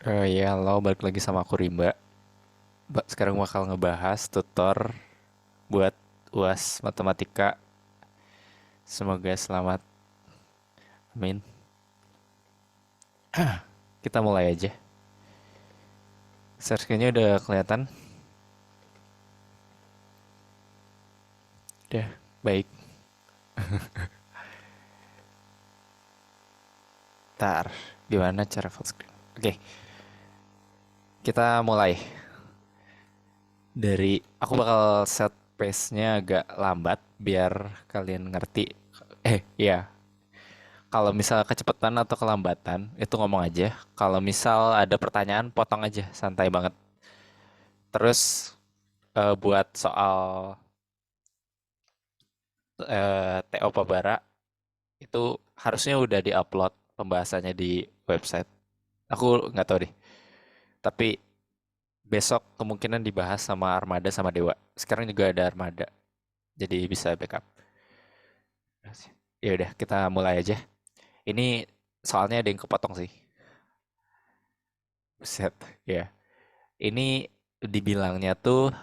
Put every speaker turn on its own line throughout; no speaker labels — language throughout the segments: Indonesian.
Ya, halo, balik lagi sama aku Rimba. Sekarang bakal ngebahas tutor buat UAS Matematika. Semoga selamat. Amin. Kita mulai aja. Search-nya udah kelihatan. Udah, baik. Ntar, gimana cara full screen? Oke, kita mulai. Aku bakal set pace-nya agak lambat biar kalian ngerti. Iya. Kalau misal kecepatan atau kelambatan, itu ngomong aja. Kalau misal ada pertanyaan, potong aja, santai banget. Terus buat soal TO Pabara itu harusnya udah diupload pembahasannya di website. Aku nggak tahu deh. Tapi besok kemungkinan dibahas sama Armada sama Dewa. Sekarang juga ada Armada, jadi bisa backup. Ya udah, kita mulai aja. Ini soalnya ada yang kepotong sih. Buset, ya. Ini dibilangnya tuh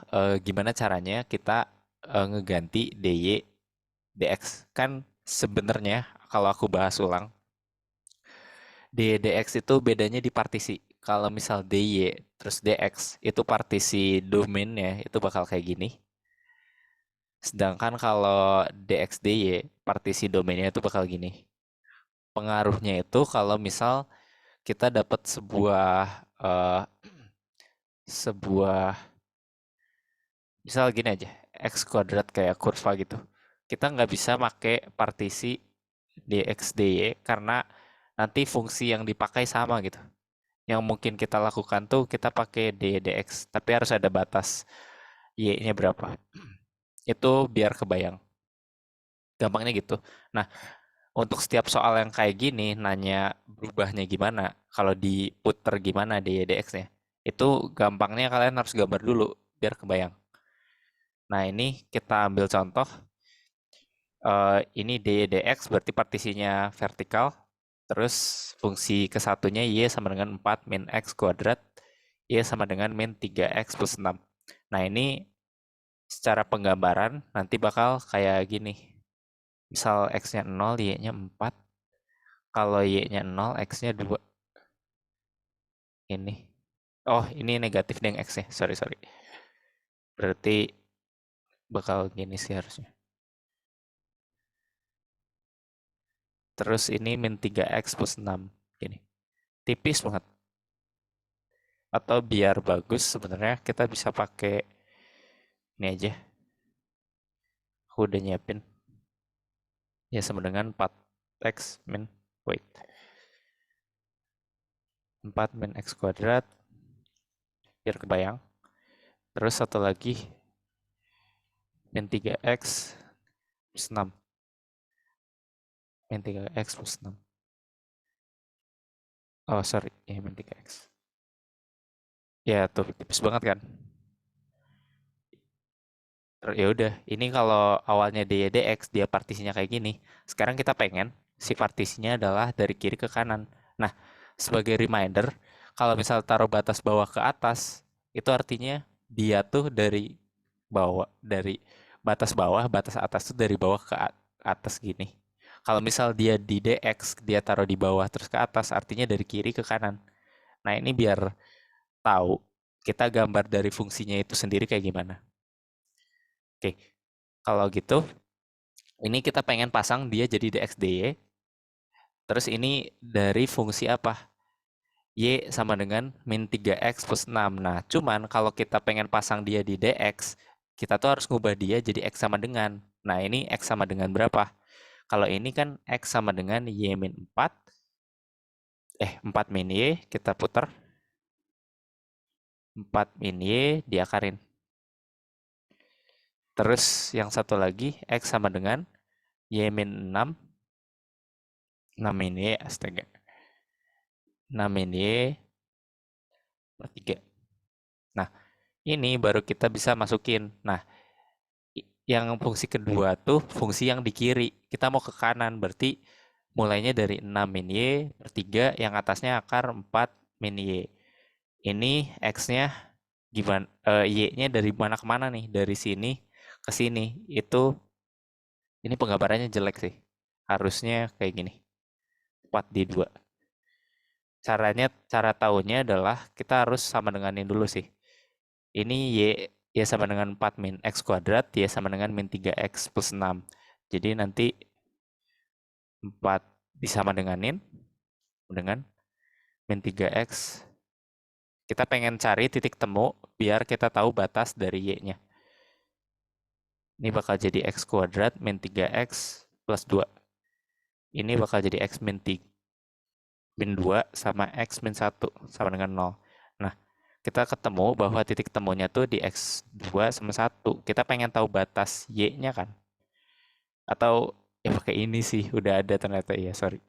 gimana caranya kita ngeganti DY DX. Kan sebenarnya kalau aku bahas ulang, DX itu bedanya di partisi. Kalau misal DY terus DX itu partisi domainnya itu bakal kayak gini. Sedangkan kalau DX DY partisi domainnya itu bakal gini. Pengaruhnya itu kalau misal kita dapat sebuah misal gini aja, x kuadrat kayak kurva gitu. Kita nggak bisa pakai partisi dx dy karena nanti fungsi yang dipakai sama gitu. Yang mungkin kita lakukan tuh kita pakai dx, tapi harus ada batas y-nya berapa. Itu biar kebayang. Gampangnya gitu. Nah, untuk setiap soal yang kayak gini, nanya berubahnya gimana, kalau diputer gimana dy dx-nya, itu gampangnya kalian harus gambar dulu biar kebayang. Nah, ini kita ambil contoh. Ini dx berarti partisinya vertikal. Terus fungsi kesatunya y sama dengan 4 min x kuadrat. Y sama dengan min 3x plus 6. Nah, ini secara penggambaran nanti bakal kayak gini. Misal x-nya 0, y-nya 4. Kalau y-nya 0, x-nya 2. Ini. Oh, ini negatif dengan x-nya. Sorry, sorry. Berarti bakal gini sih harusnya. Terus ini min 3x plus 6. Gini. Tipis banget. Atau biar bagus sebenarnya kita bisa pakai ini aja. Aku udah nyiapin. Ya sama dengan 4x min wait. 4 min x kuadrat biar kebayang. Terus satu lagi min 3x plus 6. Min 3x plus 6. Oh sorry, ya min 3x. Ya tuh tipis banget kan. Ya udah, ini kalau awalnya dia dx, dia partisinya kayak gini. Sekarang kita pengen si partisinya adalah dari kiri ke kanan. Nah, sebagai reminder, kalau misal taruh batas bawah ke atas, itu artinya dia tuh dari batas bawah, batas atas tuh dari bawah ke atas gini. Kalau misal dia di dx, dia taruh di bawah terus ke atas, artinya dari kiri ke kanan. Nah, ini biar tahu kita gambar dari fungsinya itu sendiri kayak gimana. Oke, kalau gitu ini kita pengen pasang dia jadi dx/dy. Terus ini dari fungsi apa? Y sama dengan min 3x plus 6. Nah, cuman kalau kita pengen pasang dia di dx, kita tuh harus ngubah dia jadi x sama dengan. Nah, ini x sama dengan berapa? Kalau ini kan x sama dengan y min 4. 4 min y, kita putar. 4 min y diakarin. Terus yang satu lagi, x sama dengan y min 6. 6 min y, astaga. 6 min y per 3. Nah, ini baru kita bisa masukin. Nah, yang fungsi kedua tuh fungsi yang di kiri. Kita mau ke kanan, berarti mulainya dari 6 min y per 3, yang atasnya akar 4 min y. Ini X-nya gimana, Y-nya dari mana ke mana nih? Dari sini ke sini. Ini penggambarannya jelek sih. Harusnya kayak gini. 4D2. Cara tahunya adalah kita harus sama denganin dulu sih. Ini Y sama dengan 4 min X kuadrat, Y sama dengan min 3X plus 6. Jadi nanti 4 disama denganin dengan min 3X. Kita pengen cari titik temu biar kita tahu batas dari Y-nya. Ini bakal jadi X kuadrat min 3X plus 2. Ini bakal jadi X min 3, min 2 sama X min 1 sama dengan 0. Nah, kita ketemu bahwa titik temunya tuh di X2 sama 1. Kita pengen tahu batas Y-nya kan? Atau ya pakai ini sih, udah ada ternyata, ya sorry.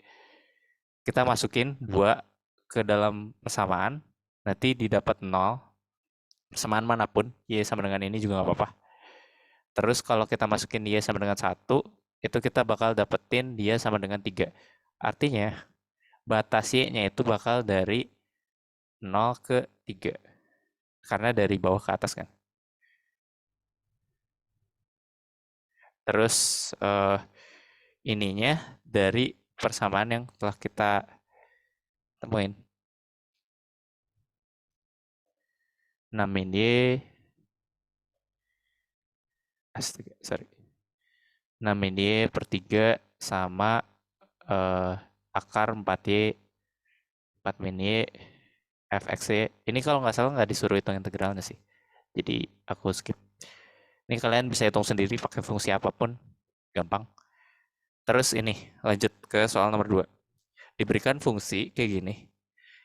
Kita masukin 2 ke dalam persamaan, nanti didapat 0, persamaan manapun, Y sama dengan ini juga nggak apa-apa. Terus kalau kita masukin Y sama dengan 1, itu kita bakal dapetin dia sama dengan 3. Artinya, batas Y-nya itu bakal dari 0 ke 3. Karena dari bawah ke atas kan. Terus ininya dari persamaan yang telah kita temuin. 6 min Y, astaga, sorry. 6 min Y per 3 sama akar 4Y, 4 min Y, fx-y. Ini kalau nggak salah nggak disuruh hitung integralnya sih. Jadi aku skip. Ini kalian bisa hitung sendiri pakai fungsi apapun. Gampang. Terus ini, lanjut ke soal nomor 2. Diberikan fungsi kayak gini.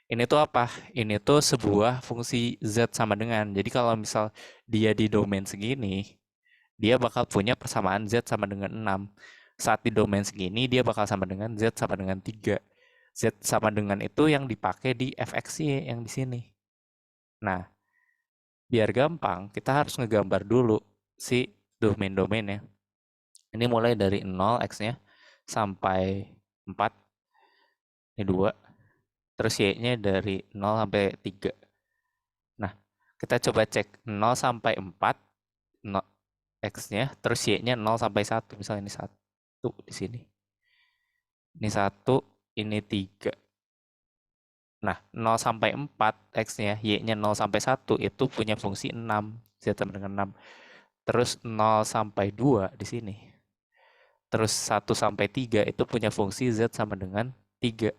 Ini tuh apa? Ini tuh sebuah fungsi Z sama dengan. Jadi kalau misal dia di domain segini, dia bakal punya persamaan Z sama dengan 6. Saat di domain segini, dia bakal sama dengan Z sama dengan 3. Z sama dengan itu yang dipakai di fx-y yang di sini. Nah, biar gampang, kita harus ngegambar dulu si domain-domainnya. Ini mulai dari 0 X-nya sampai 4. Ini 2. Terus Y-nya dari 0 sampai 3. Nah, kita coba cek 0 sampai 4, 0, X-nya, terus Y-nya 0 sampai 1. Misalnya ini 1 di sini. Ini 1, ini 3. Nah, 0 sampai 4 X-nya, Y-nya 0 sampai 1 itu punya fungsi 6. Z sama dengan 6. Terus 0 sampai 2 di sini. Terus 1 sampai 3 itu punya fungsi Z sama dengan 3.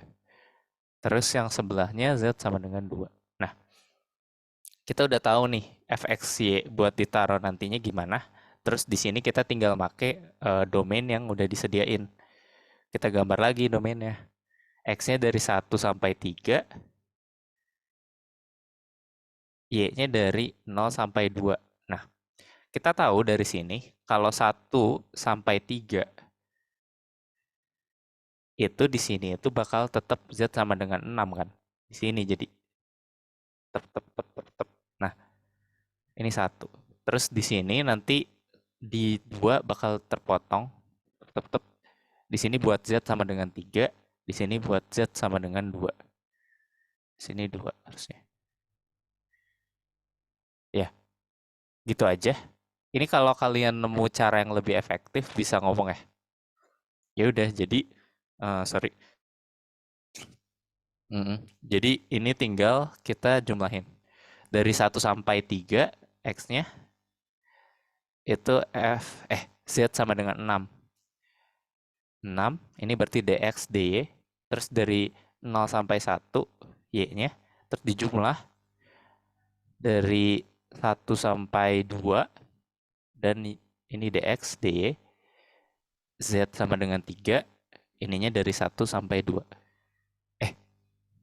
Terus yang sebelahnya Z sama dengan 2. Nah, kita udah tahu nih fx-y buat ditaruh nantinya gimana. Terus di sini kita tinggal pakai domain yang udah disediain. Kita gambar lagi domainnya. X-nya dari 1 sampai 3. Y-nya dari 0 sampai 2. Nah, kita tahu dari sini kalau 1 sampai 3 itu di sini itu bakal tetap Z sama dengan 6 kan. Di sini jadi tetap. Nah, ini 1. Terus di sini nanti di 2 bakal terpotong. Tetap. Di sini buat Z sama dengan 3. Di sini buat Z sama dengan 2. Di sini 2 harusnya. Ya, gitu aja. Ini kalau kalian nemu cara yang lebih efektif bisa ngomong ya. Ya udah, jadi sorry. Jadi ini tinggal kita jumlahin. Dari 1 sampai 3 X-nya itu Z sama dengan 6. 6, ini berarti dx dy. Terus dari 0 sampai 1 Y-nya. Terus dijumlah dari 1 sampai 2. Dan ini dx dy. Z sama dengan 3. Ininya dari 1 sampai 2.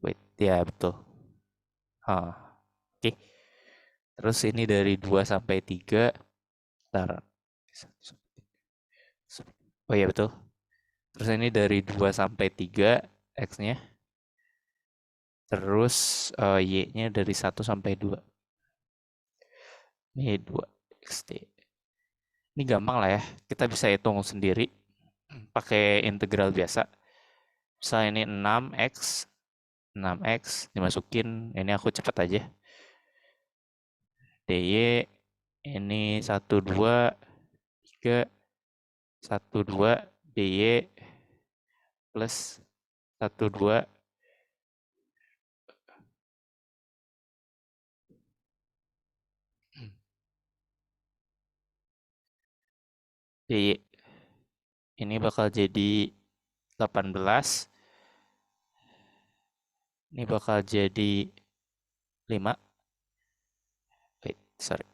Wait, ya betul. Oke. Terus ini dari 2 sampai 3. Bentar. Oh iya betul. Terus ini dari 2 sampai 3 X-nya. Terus Y-nya dari 1 sampai 2. Ini 2 XD. Ini gampang lah ya. Kita bisa hitung sendiri. Pakai integral biasa. Misalnya ini 6X 6X dimasukin, ini aku cepat aja. DY ini 1, 2, 3, 1, 2, DY plus 1, 2, DY. Ini bakal jadi 18. Ini bakal jadi 5. Wait, sorry.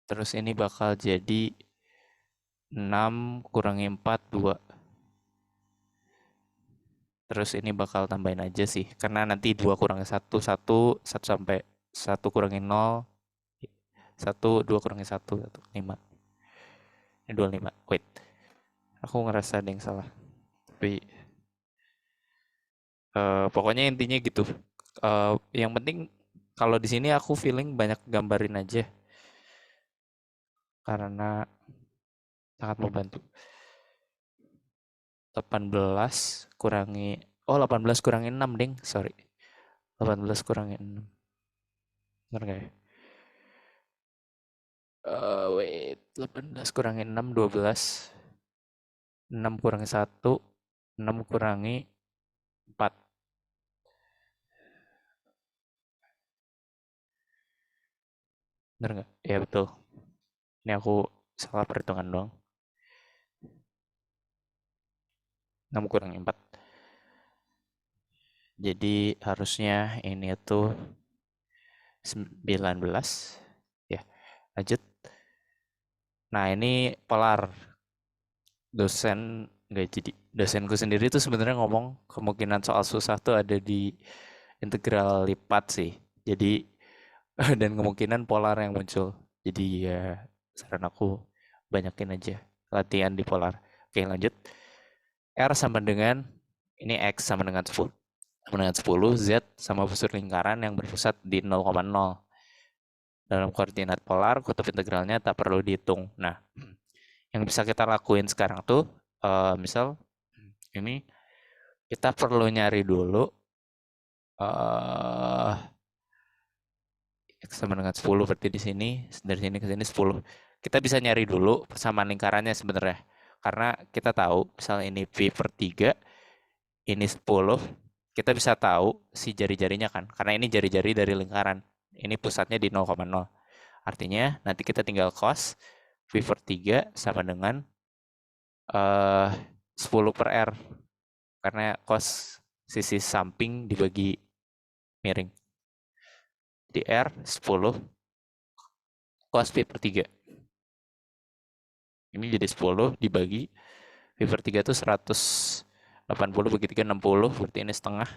Terus ini bakal jadi 6 kurangi 4, 2. Terus ini bakal tambahin aja sih. Karena nanti 2 kurangi 1, 1, 1 sampai 1 kurangi 0, 1, 2 kurangi 1, 5. Ini 25. Wait, aku ngerasa ada yang salah. Tapi pokoknya intinya gitu. Yang penting kalau di sini aku feeling banyak gambarin aja. Karena sangat membantu. 18 kurangi 18 kurangi 6, ding. Sorry. 18 kurangi 6. Benar nggak ya? Wait. 18 kurangi 6, 12. 6 kurangi 1, 6 kurangi 4. Benar nggak? Ya betul. Ini aku salah perhitungan doang. 6 kurangi 4. Jadi harusnya ini tuh 19. Ya, lanjut. Nah, ini polar. Dosenku sendiri tuh sebenarnya ngomong kemungkinan soal susah tuh ada di integral lipat sih. Jadi dan kemungkinan polar yang muncul. Jadi ya saran aku banyakin aja latihan di polar. Oke, lanjut. R sama dengan ini X sama dengan 10. Sama dengan 10, Z sama busur lingkaran yang berpusat di 0,0. Dalam koordinat polar, kutub integralnya tak perlu dihitung. Nah, yang bisa kita lakuin sekarang tuh, misal ini kita perlu nyari dulu X sama dengan 10, berarti di sini dari sini ke sini 10. Kita bisa nyari dulu persamaan lingkarannya sebenarnya. Karena kita tahu misalnya ini V per 3, ini 10, kita bisa tahu si jari-jarinya kan. Karena ini jari-jari dari lingkaran. Ini pusatnya di 0,0. Artinya nanti kita tinggal cos V per 3 sama dengan 10 per R. Karena cos sisi samping dibagi miring. Di R 10 cos V per 3. Ini jadi 10 dibagi V per 3 itu 180 bagi 3, 60. Berarti ini setengah.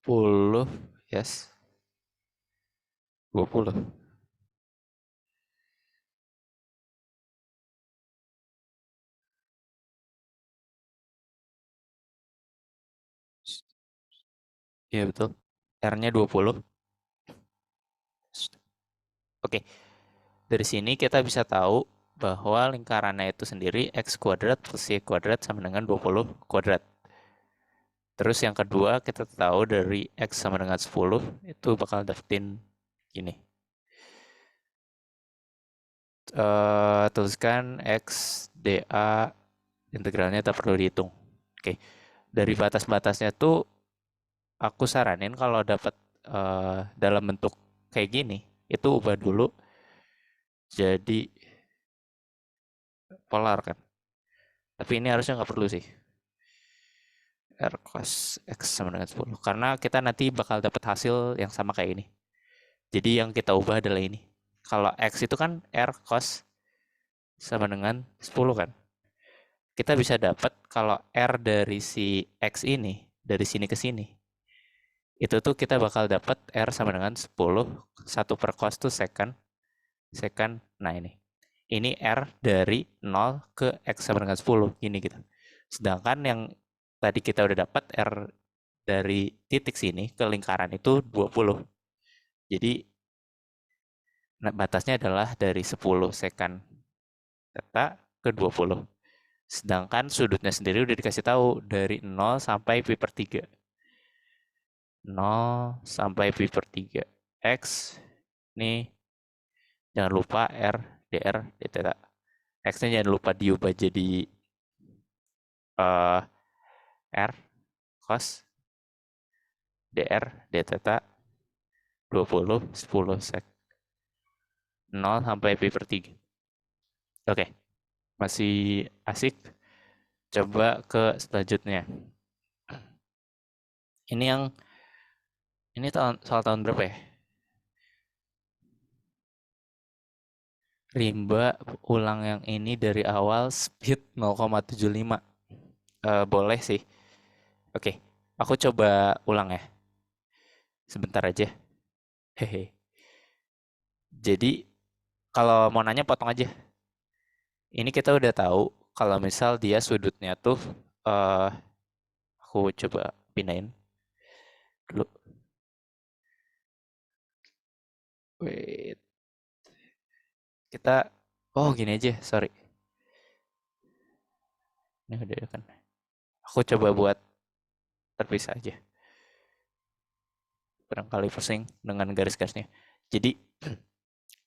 10, yes. 20. Iya betul. R-nya 20. Oke. Dari sini kita bisa tahu bahwa lingkarannya itu sendiri X kuadrat plus Y kuadrat sama dengan 20 kuadrat. Terus yang kedua kita tahu dari X sama dengan 10 itu bakal dapetin gini. Tuliskan X dA integralnya tak perlu dihitung. Oke. Dari batas-batasnya tuh aku saranin kalau dapat dalam bentuk kayak gini, itu ubah dulu jadi polar kan. Tapi ini harusnya nggak perlu sih. R cos X sama dengan 10. Karena kita nanti bakal dapat hasil yang sama kayak ini. Jadi yang kita ubah adalah ini. Kalau X itu kan R cos sama dengan 10 kan. Kita bisa dapat kalau R dari si X ini, dari sini ke sini, itu tuh kita bakal dapat R sama dengan 10, 1 per cos tuh second, nah ini R dari 0 ke X sama dengan 10, gini gitu. Sedangkan yang tadi kita udah dapat R dari titik sini ke lingkaran itu 20. Jadi Nah, batasnya adalah dari 10 secant theta ke 20. Sedangkan sudutnya sendiri udah dikasih tahu dari 0 sampai pi per 3. 0 sampai pi per 3. X, nih jangan lupa R, dr, d theta. X-nya jangan lupa diubah jadi uh, R cos dr d theta 20 10 sec 0 sampai pi per 3. Oke, masih asik. Coba ke selanjutnya. Ini yang ini soal tahun berapa ya? Rimba ulang yang ini dari awal speed 0,75. Boleh sih. Oke, aku coba ulang ya. Sebentar aja. Hehe. Jadi kalau mau nanya potong aja. Ini kita udah tahu kalau misal dia sudutnya tuh eh aku coba pindahin dulu. Wait. Kita oh gini aja, sorry. Ini udah kan. Aku coba buat terpisah aja. Barangkali pusing dengan garis-garisnya. Jadi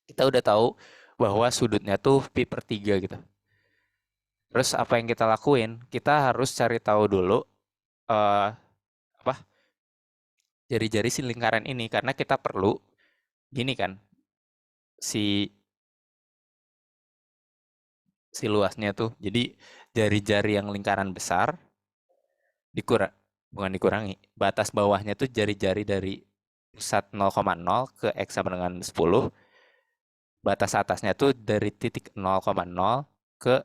kita udah tahu bahwa sudutnya tuh pi per 3 gitu. Terus apa yang kita lakuin? Kita harus cari tahu dulu eh apa jari-jari si lingkaran ini karena kita perlu gini kan si si luasnya tuh. Jadi jari-jari yang lingkaran besar dikurang bukan dikurangi. Batas bawahnya tuh jari-jari dari pusat 0,0 ke X sama dengan 10. Batas atasnya tuh dari titik 0,0 ke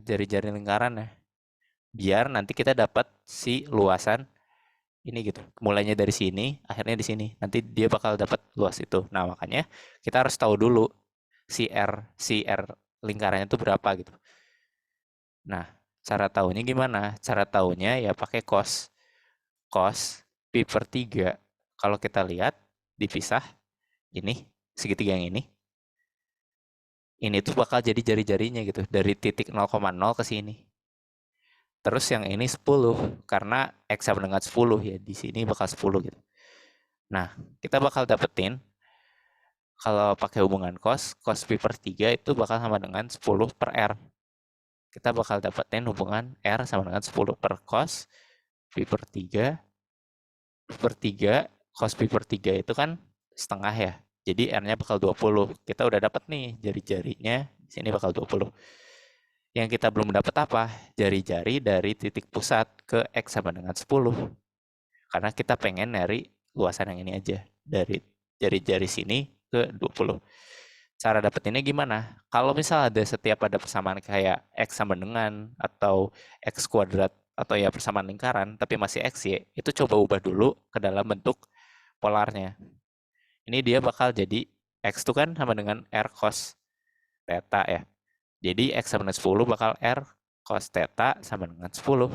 jari-jari lingkaran ya. Biar nanti kita dapat si luasan ini gitu. Mulainya dari sini, akhirnya di sini. Nanti dia bakal dapat luas itu. Nah, makanya kita harus tahu dulu si R lingkarannya itu berapa gitu. Nah, cara tahunya gimana? Cara tahunya ya pakai cos. Cos pi per 3. Kalau kita lihat dipisah ini segitiga yang ini tuh bakal jadi jari-jarinya gitu dari titik 0,0 ke sini. Terus yang ini 10 karena X sama dengan 10 ya di sini bakal 10 gitu. Nah, kita bakal dapetin kalau pakai hubungan cos pi per 3 itu bakal sama dengan 10 per R. Kita bakal dapetin hubungan R sama dengan 10 per cos pi per 3 per 3 cos pi per 3 itu kan setengah ya. Jadi R-nya bakal 20. Kita udah dapat nih jari-jarinya di sini bakal 20. Yang kita belum dapat apa? Jari-jari dari titik pusat ke X sama dengan 10. Karena kita pengen nyari luasan yang ini aja. Dari jari-jari sini ke 20. Cara dapetinnya gimana? Kalau misal setiap ada persamaan kayak X sama dengan atau X kuadrat atau ya persamaan lingkaran tapi masih X ya, itu coba ubah dulu ke dalam bentuk polarnya. Ini dia bakal jadi X itu kan sama dengan R cos theta ya. Jadi X sama dengan 10 bakal R cos theta sama dengan 10.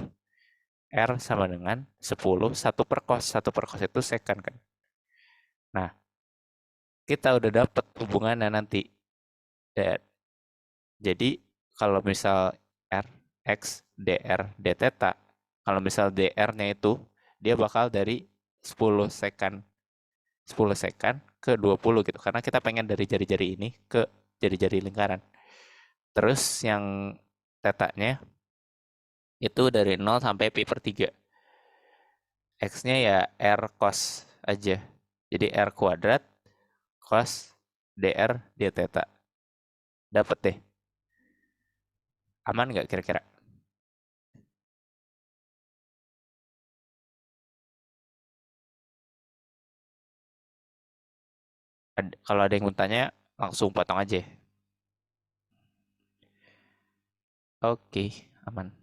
R sama dengan 10, 1 per cos. 1 per cos itu secant kan. Nah, kita udah dapet hubungannya nanti. Jadi, kalau misal R, X, DR, D theta, kalau misal DR-nya itu, dia bakal dari 10 secant 10 secant ke 20 gitu. Karena kita pengen dari jari-jari ini ke jari-jari lingkaran. Terus yang tetanya itu dari 0 sampai pi per 3. X-nya ya R cos aja. Jadi R kuadrat cos dr d theta. Dapat deh. Aman nggak kira-kira? Kalau ada yang mau tanya, langsung potong aja. Oke, aman.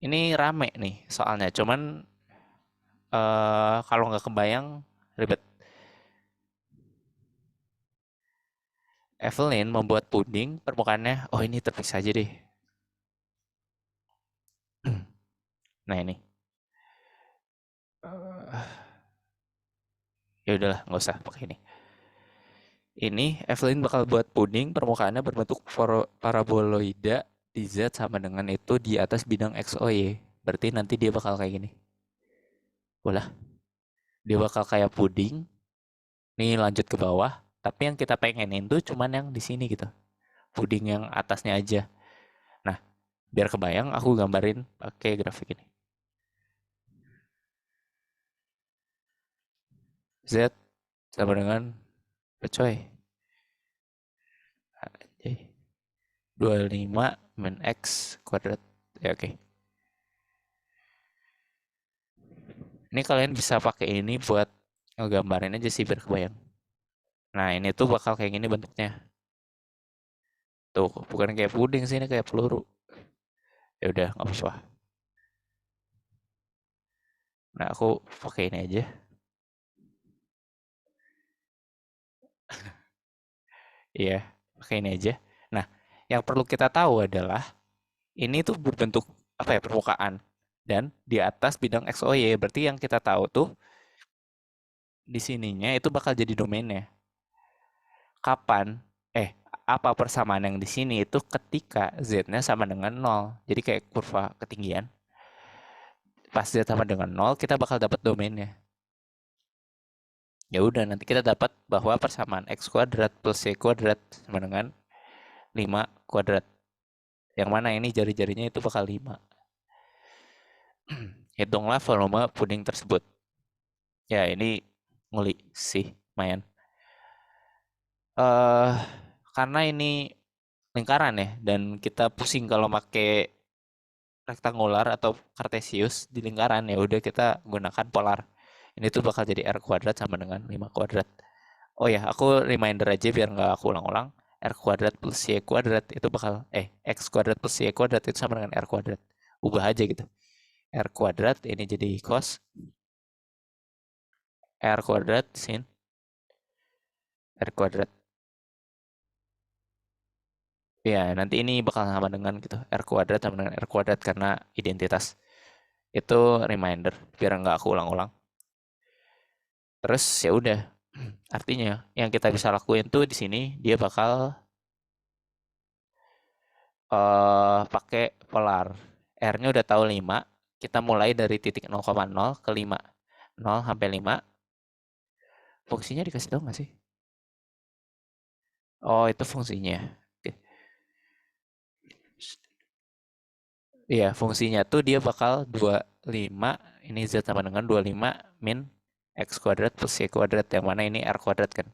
Ini rame nih soalnya, cuman kalau nggak kebayang ribet. Evelyn membuat puding permukaannya, oh ini terpisah aja deh. Nah ini, ya udahlah nggak usah pakai ini. Ini Evelyn bakal buat puding permukaannya berbentuk paraboloida di Z sama dengan itu di atas bidang X, O, Y. Berarti nanti dia bakal kayak gini. Ulah, dia bakal kayak puding. Nih lanjut ke bawah. Tapi yang kita pengenin tuh cuman yang di sini gitu. Puding yang atasnya aja. Nah, biar kebayang aku gambarin pakai grafik ini. Z sama dengan coy. 25 min X kuadrat. Ya oke. Ini kalian bisa pakai ini buat ngegambarin aja sih biar kebayang. Nah, ini tuh bakal kayak gini bentuknya. Tuh, bukan kayak puding sih, ini kayak peluru. Ya udah, nggak apa-apa. Nah, aku pakai ini aja. Iya, pakai ini aja. Nah, yang perlu kita tahu adalah ini tuh berbentuk apa ya, permukaan dan di atas bidang X, O, Y. Berarti yang kita tahu tuh di sininya itu bakal jadi domainnya. Kapan? Apa persamaan yang di sini itu ketika Z-nya sama dengan 0. Jadi kayak kurva ketinggian. Pas Z sama dengan 0, kita bakal dapat domainnya. Ya udah, nanti kita dapat bahwa persamaan X kuadrat plus Y kuadrat sama dengan 5 kuadrat. Yang mana ini jari-jarinya itu bakal 5. Hitunglah volume puding tersebut. Ya, ini nguli sih, lumayan. Karena ini lingkaran ya, dan kita pusing kalau pakai rektangular atau kartesius di lingkaran, ya udah kita gunakan polar. Ini tuh bakal jadi R kuadrat sama dengan 5 kuadrat. Oh ya, aku reminder aja biar nggak aku ulang-ulang. R kuadrat plus Y kuadrat itu bakal, X kuadrat plus Y kuadrat itu sama dengan R kuadrat. Ubah aja gitu. R kuadrat ini jadi cos R kuadrat sin R kuadrat. Ya, nanti ini bakal sama dengan gitu. R kuadrat sama dengan R kuadrat karena identitas. Itu reminder biar nggak aku ulang-ulang. Terus ya udah. Artinya yang kita bisa lakuin tuh di sini dia bakal pakai polar. R-nya udah tahu 5. Kita mulai dari titik 0,0 ke 5. 0 sampai 5. Fungsinya dikasih tahu nggak sih? Oh, itu fungsinya. Oke. Iya, fungsinya tuh dia bakal 25, ini Z sama dengan 25 min X kuadrat plus Y kuadrat, yang mana ini R kuadrat kan.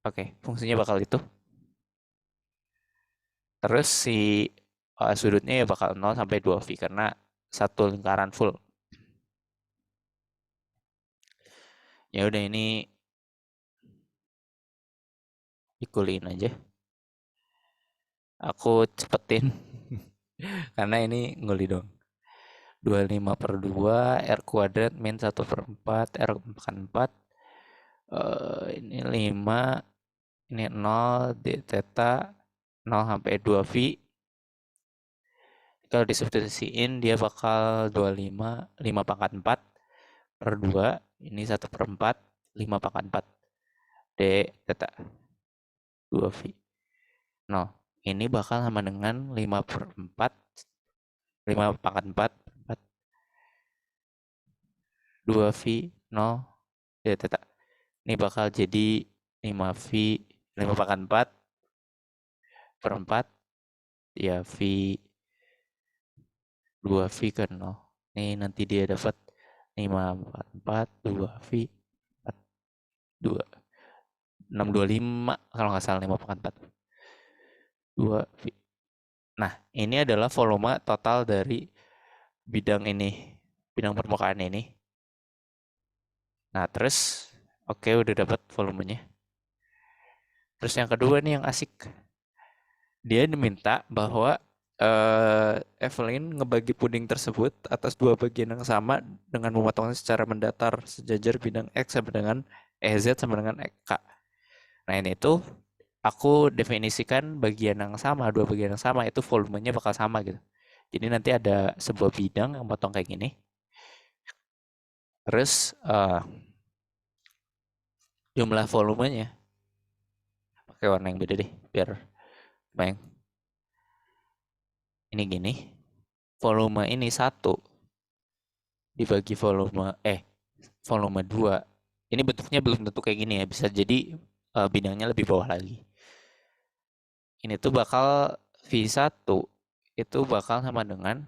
Oke, fungsinya bakal itu. Terus si sudutnya ya bakal 0 sampai 2V karena satu lingkaran full. Ya udah, ini ikutin aja. Aku cepetin karena ini nguli dong. 25 per 2 R kuadrat min 1 per 4 R kan 4. Ini 5, ini 0 d theta 0 sampai 2V. Kalau disubstitusiin dia bakal 25, 5 pangkat 4 per 2, ini 1 per 4, 5 pangkat 4 d theta 2V. No, ini bakal sama dengan 5 per 4, 5 pangkat 4, 2V 0 d theta. Ini bakal jadi 5V 5 pangkat 4 per 4 ya V 2V ke 0. Ini nanti dia dapat 5 pangkat 4 2V 2 625 kalau nggak salah, 5 pangkat 4 2V. Nah, ini adalah volume total dari bidang ini, bidang permukaan ini. Nah, terus oke, udah dapat volumenya. Terus yang kedua nih yang asik. Dia diminta bahwa Evelyn ngebagi puding tersebut atas dua bagian yang sama dengan memotongnya secara mendatar sejajar bidang X sama dengan EZ sama dengan K. Nah, ini tuh aku definisikan bagian yang sama, dua bagian yang sama itu volumenya bakal sama gitu. Jadi nanti ada sebuah bidang yang potong kayak gini. Terus jumlah volumenya. Pakai warna yang beda deh, biar bayang. Ini gini, volume ini 1 dibagi volume 2. Ini bentuknya belum tentu kayak gini ya, bisa jadi bidangnya lebih bawah lagi. Ini tuh bakal V1 itu bakal sama dengan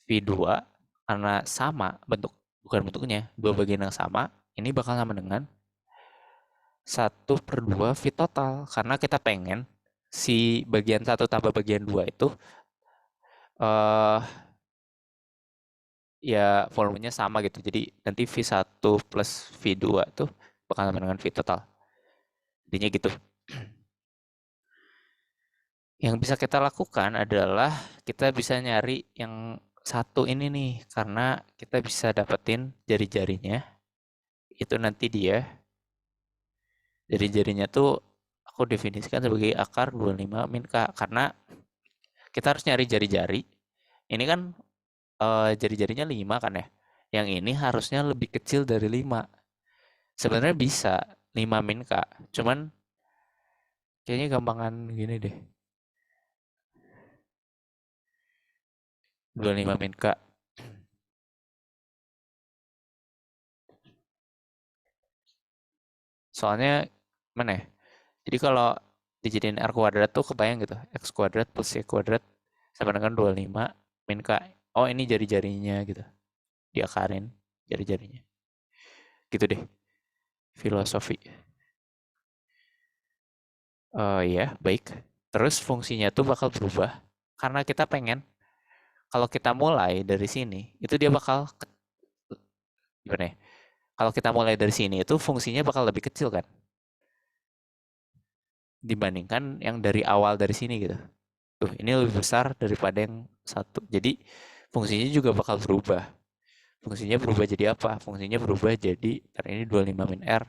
V2 karena sama bentuk, bukan bentuknya, dua bagian yang sama, ini bakal sama dengan 1/2 V total karena kita pengen si bagian 1 tambah bagian 2 itu eh ya volumenya sama gitu. Jadi nanti V1 plus V2 tuh bakal sama dengan V total. Intinya gitu. Yang bisa kita lakukan adalah kita bisa nyari yang satu ini nih karena kita bisa dapetin jari-jarinya. Itu nanti dia jari-jarinya tuh aku definisikan sebagai akar 25 min K karena kita harus nyari jari-jari. Ini kan jari-jarinya 5 kan ya. Yang ini harusnya lebih kecil dari 5. Sebenarnya bisa 5 min K. Cuman kayaknya gampangan gini deh. 25 min K. Soalnya mana ya? Jadi kalau dijadiin R kuadrat tuh kebayang gitu. X kuadrat plus Y kuadrat sama dengan 25 min K. Oh ini jari-jarinya gitu. Diakarin jari-jarinya. Gitu deh. Filosofi. Oh iya, baik. Terus fungsinya tuh bakal berubah. Karena kita pengen, kalau kita mulai dari sini, itu dia bakal, gimana ya? Kalau kita mulai dari sini, itu fungsinya bakal lebih kecil kan? Dibandingkan yang dari awal dari sini gitu. Tuh, ini lebih besar daripada yang satu. Jadi, fungsinya juga bakal berubah. Fungsinya berubah jadi apa? Fungsinya berubah jadi, ini 25 min R.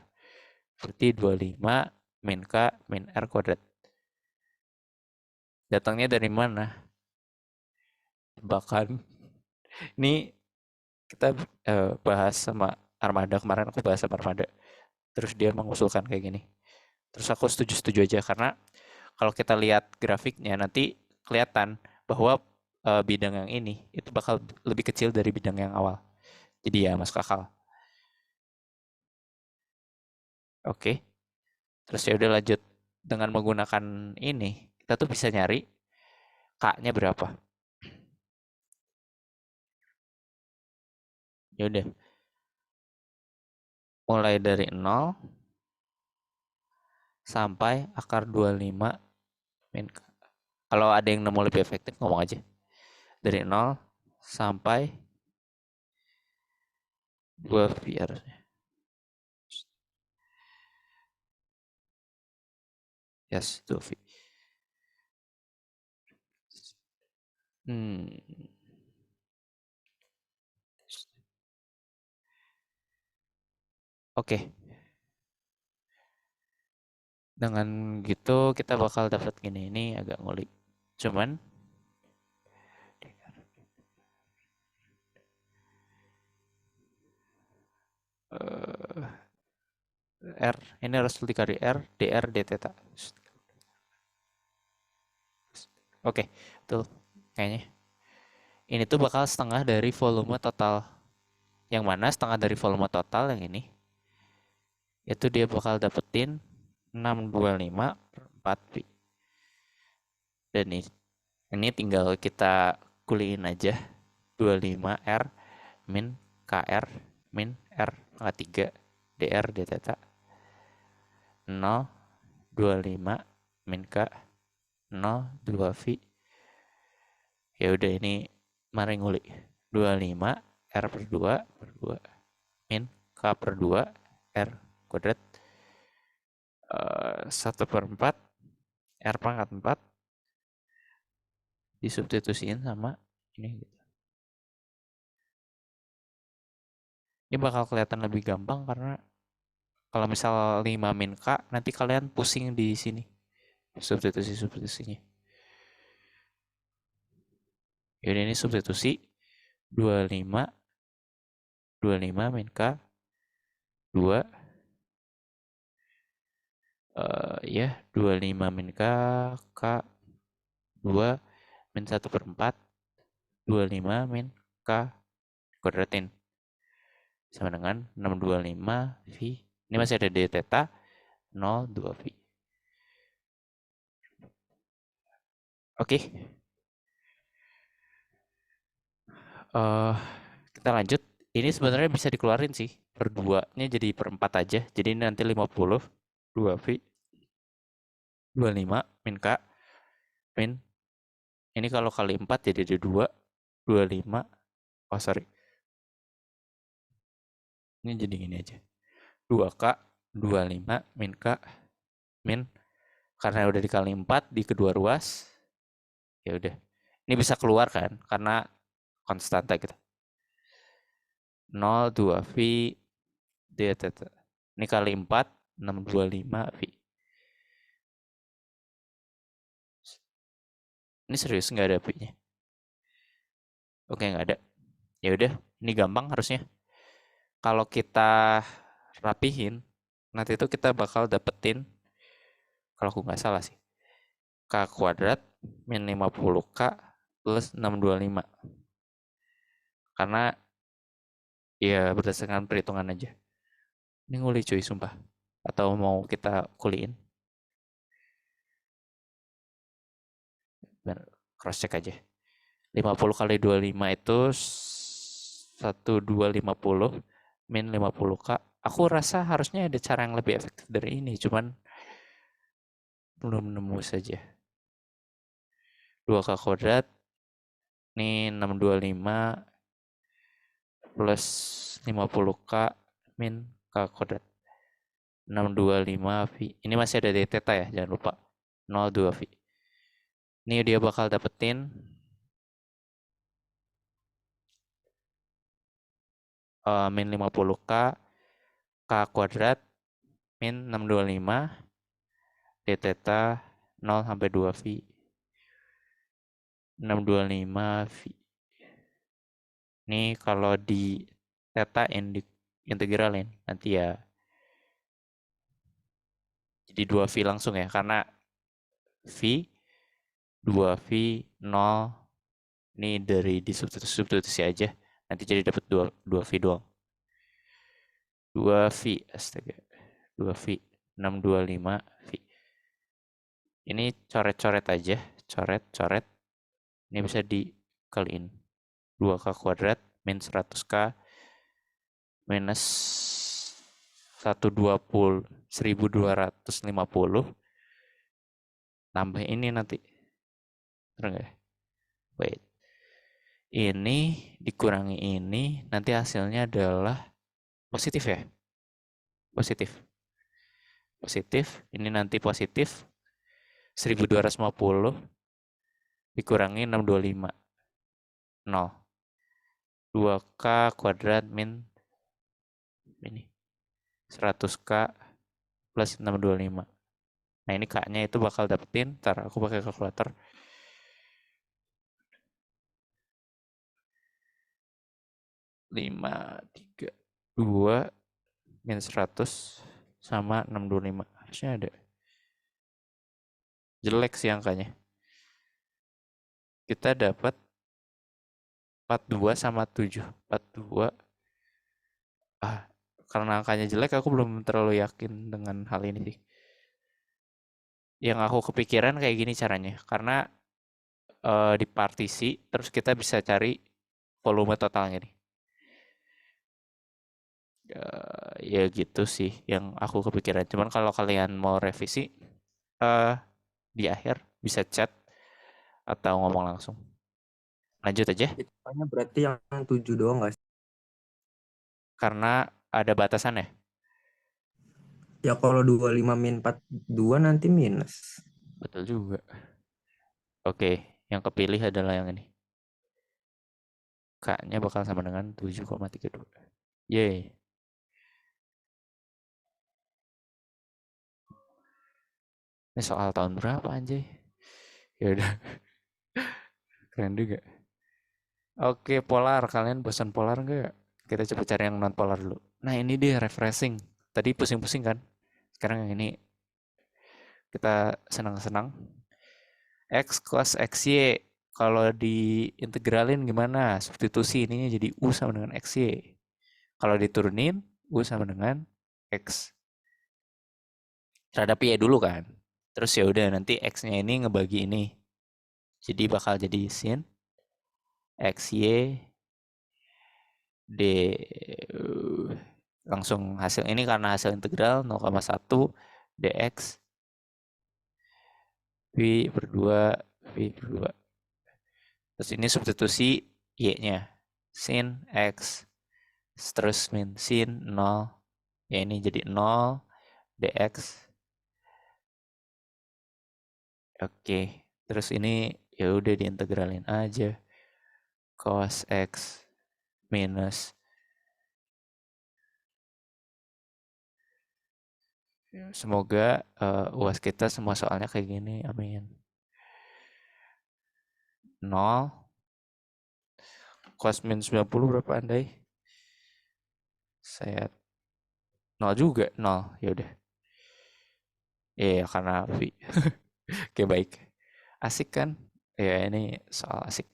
Berarti 25 min K min R kuadrat. Datangnya dari mana? Bahkan, ini kita bahas sama Armada. Kemarin aku bahas sama Armada. Terus dia mengusulkan kayak gini. Terus aku setuju-setuju aja karena kalau kita lihat grafiknya nanti kelihatan bahwa bidang yang ini itu bakal lebih kecil dari bidang yang awal. Jadi ya masuk akal. Oke. Terus ya udah lanjut dengan menggunakan ini kita tuh bisa nyari K-nya berapa. Ya udah mulai dari 0 sampai akar 25 min K. Kalau ada yang nemu lebih efektif ngomong aja. Dari 0 sampai 2 VR. Yes, 2 V. Hmm. Oke. Dengan gitu kita bakal dapat gini. Ini agak ngulik. Cuman R ini harus dikali R dr d theta. Oke, tuh kayaknya. Ini tuh bakal setengah dari volume total. Yang mana setengah dari volume total yang ini itu dia bakal dapetin 625 per 4 pi. Dan ini tinggal kita kuliin aja 25R min KR min R pangkat 3 dr d theta 0,25 min K 0,2 V. Ya udah ini mari nguli 25 R per 2 per 2 min K per 2 R kuadrat 1 per 4 R pangkat 4 disubstitusiin sama ini gitu. Ini bakal kelihatan lebih gampang karena kalau misal 5 min K nanti kalian pusing di sini substitusinya. Jadi ini substitusi 25 min K 2 Ya 25 min K, K 2 min 1/4, 25 min K kuadratin. Sama dengan 625 V. Ini masih ada D theta, 0,2 V. Oke. Kita lanjut. Ini sebenarnya bisa dikeluarin sih. Per 2-nya jadi per 4 aja. Jadi ini nanti 50, 2 V, 25 min K, min. Ini kalau kali 4 jadi ada 2, 25. Oh sorry. Ini jadi gini aja. 2K, 25 min K, min. Karena udah dikali 4 di kedua ruas. Ya udah. Ini bisa keluar kan? Karena konstanta gitu. 0, 2 V, D theta. Ini kali 4, 625 V. Ini serius nggak ada V-nya? Oke, nggak ada. Ya udah, ini gampang harusnya. Kalau kita rapihin, nanti itu kita bakal dapetin, kalau aku nggak salah sih, K kuadrat min 50K plus 625. Karena ya berdasarkan perhitungan aja. Ini nguli cuy, sumpah. Atau mau kita kuliin? Cross check aja. 50 kali 25 itu 1250 min 50K. Aku rasa harusnya ada cara yang lebih efektif dari ini, cuman belum nemu saja. 2K kuadrat, ini 625 plus 50K min K kuadrat. 625 V. Ini masih ada d theta ya, jangan lupa. 02 V. Ini dia bakal dapetin min 50K, K kuadrat, min 625, d theta 0 sampai 2 V. 625 V. Ini kalau di theta integralin nanti ya jadi 2 V langsung ya, karena V 2 V 0 ini dari substitusi aja, nanti jadi dapat 2 V doang. 2 V, astaga, 2 V 625 V. Ini coret-coret aja, coret. Ini bisa dikaliin 2K kuadrat min 100K minus 1250 tambah ini nanti. Bener nggak? Wait. Ini dikurangi ini, nanti hasilnya adalah positif ya? Positif. Ini nanti positif 1250 dikurangi 625. 0. 2K kuadrat min ini 100K plus 625. Nah ini K-nya itu bakal dapetin, ntar aku pakai kalkulator. 532 min 100 sama 625. Harusnya ada. Jelek sih angkanya. Kita dapat 42 sama 7. 42. Karena angkanya jelek aku belum terlalu yakin dengan hal ini sih. Yang aku kepikiran kayak gini caranya. Karena di partisi terus kita bisa cari volume totalnya nih. Ya gitu sih yang aku kepikiran. Cuman kalau kalian mau revisi di akhir bisa chat atau ngomong langsung. Lanjut aja.
Hitungannya berarti yang 7 doang nggak sih?
Karena ada batasan ya.
Ya kalau 25 min 42 nanti minus.
Betul juga. Oke, yang kepilih adalah yang ini. K-nya bakal sama dengan 7,32. Yeay. Ini soal tahun berapa anjay? Ya udah, keren juga. Oke, polar. Kalian bosan polar nggak? Kita coba cari yang non polar dulu. Nah, ini dia refreshing. Tadi pusing-pusing kan? Sekarang yang ini kita senang-senang. X cos XY. Kalau diintegralin gimana? Substitusi ininya jadi U sama dengan XY. Kalau diturunin, U sama dengan X. Terhadap Y dulu kan. Terus ya udah nanti X-nya ini ngebagi ini. Jadi bakal jadi sin XY D langsung hasil ini karena hasil integral 0,1 dx V per 2 V per 2. Terus ini substitusi Y-nya. Sin X terus min sin 0. Ya ini jadi 0 dx. Oke. Terus ini ya udah diintegralin aja. Cos X minus semoga UAS kita semua soalnya kayak gini. Amin. 0 cos min 90 berapa andai? Saya 0 juga, 0. Ya udah. Iya, karena V. Oke, baik. Asik kan? Ya, ini soal asik.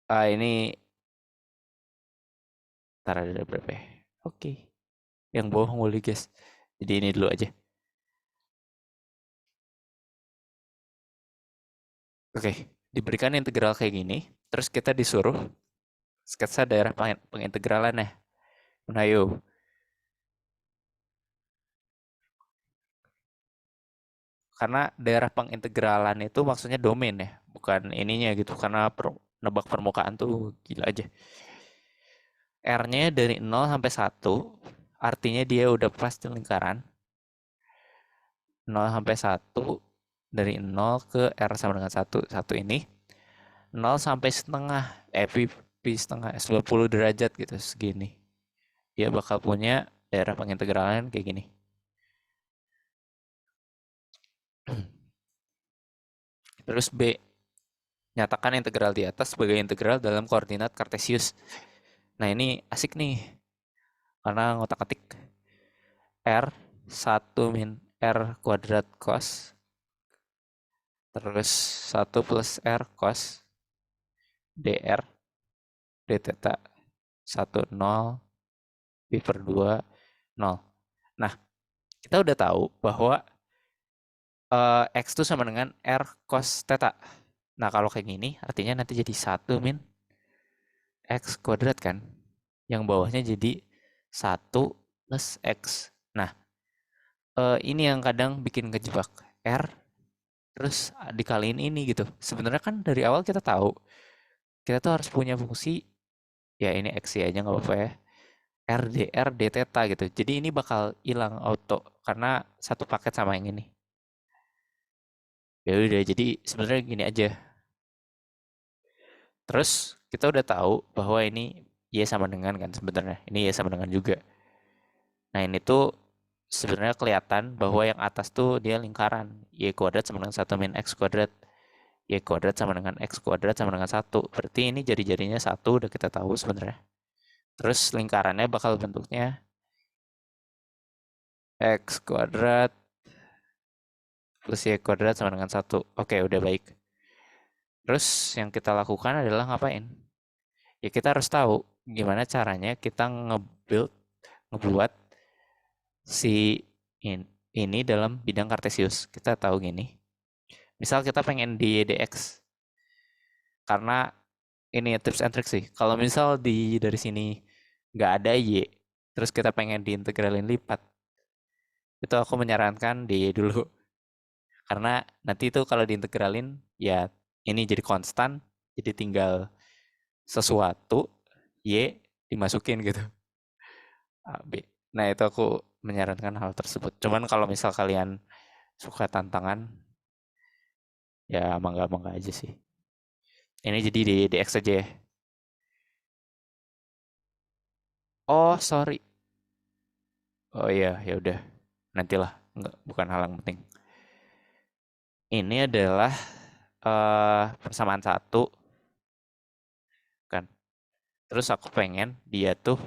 Ini ntar ada berapa ya? Oke. Yang bohong boleh guys. Jadi ini dulu aja. Oke, diberikan integral kayak gini, terus kita disuruh sketsa daerah pengintegralan ya. Nah, yuk. Karena daerah pengintegralan itu maksudnya domain ya, bukan ininya gitu. Karena nebak permukaan tuh gila aja. R-nya dari 0 sampai 1, artinya dia udah pas di lingkaran. 0 sampai 1, dari 0 ke R sama dengan 1, 1 ini. 0 sampai setengah, pi setengah, 90 derajat gitu, segini. Dia bakal punya daerah pengintegralan kayak gini. Terus B, nyatakan integral di atas sebagai integral dalam koordinat Cartesius. Nah ini asik nih, karena ngotak-atik R 1 min R kuadrat cos, terus 1 plus R cos, dr, d theta, 1, 0, pi per 2, 0. Nah, kita udah tahu bahwa X itu sama dengan R cos theta. Nah, kalau kayak gini, artinya nanti jadi 1 min X kuadrat kan. Yang bawahnya jadi 1 plus X. Nah, ini yang kadang bikin kejebak. R, terus dikaliin ini gitu. Sebenarnya kan dari awal kita tahu, kita tuh harus punya fungsi, ya ini X aja nggak apa-apa ya. R, dr, d theta gitu. Jadi ini bakal hilang auto, karena satu paket sama yang ini. Ya udah, jadi sebenarnya gini aja. Terus kita udah tahu bahwa ini Y sama dengan kan sebenarnya. Ini Y sama dengan juga. Nah, ini tuh sebenarnya kelihatan bahwa yang atas tuh dia lingkaran. Y kuadrat sama dengan 1 min X kuadrat. Y kuadrat sama dengan X kuadrat sama dengan 1. Berarti ini jari-jarinya 1 udah kita tahu sebenarnya. Terus lingkarannya bakal bentuknya X kuadrat plus Y kuadrat sama dengan 1. Oke, udah baik. Terus yang kita lakukan adalah ngapain? Ya kita harus tahu gimana caranya kita ngebuat si ini dalam bidang Cartesius. Kita tahu gini. Misal kita pengen di dx. Karena ini tips and trick sih. Kalau misal dari sini nggak ada y, terus kita pengen diintegralin lipat, itu aku menyarankan di dulu. Karena nanti itu kalau diintegralin, ya ini jadi konstan, jadi tinggal sesuatu, y dimasukin gitu. A, B. Nah itu aku menyarankan hal tersebut. Cuman kalau misal kalian suka tantangan, ya mangga-mangga aja sih. Ini jadi di DX aja ya. Oh, sorry. Oh iya, ya udah. Nantilah. Enggak, bukan hal yang penting. Ini adalah persamaan satu kan. Terus aku pengen dia tuh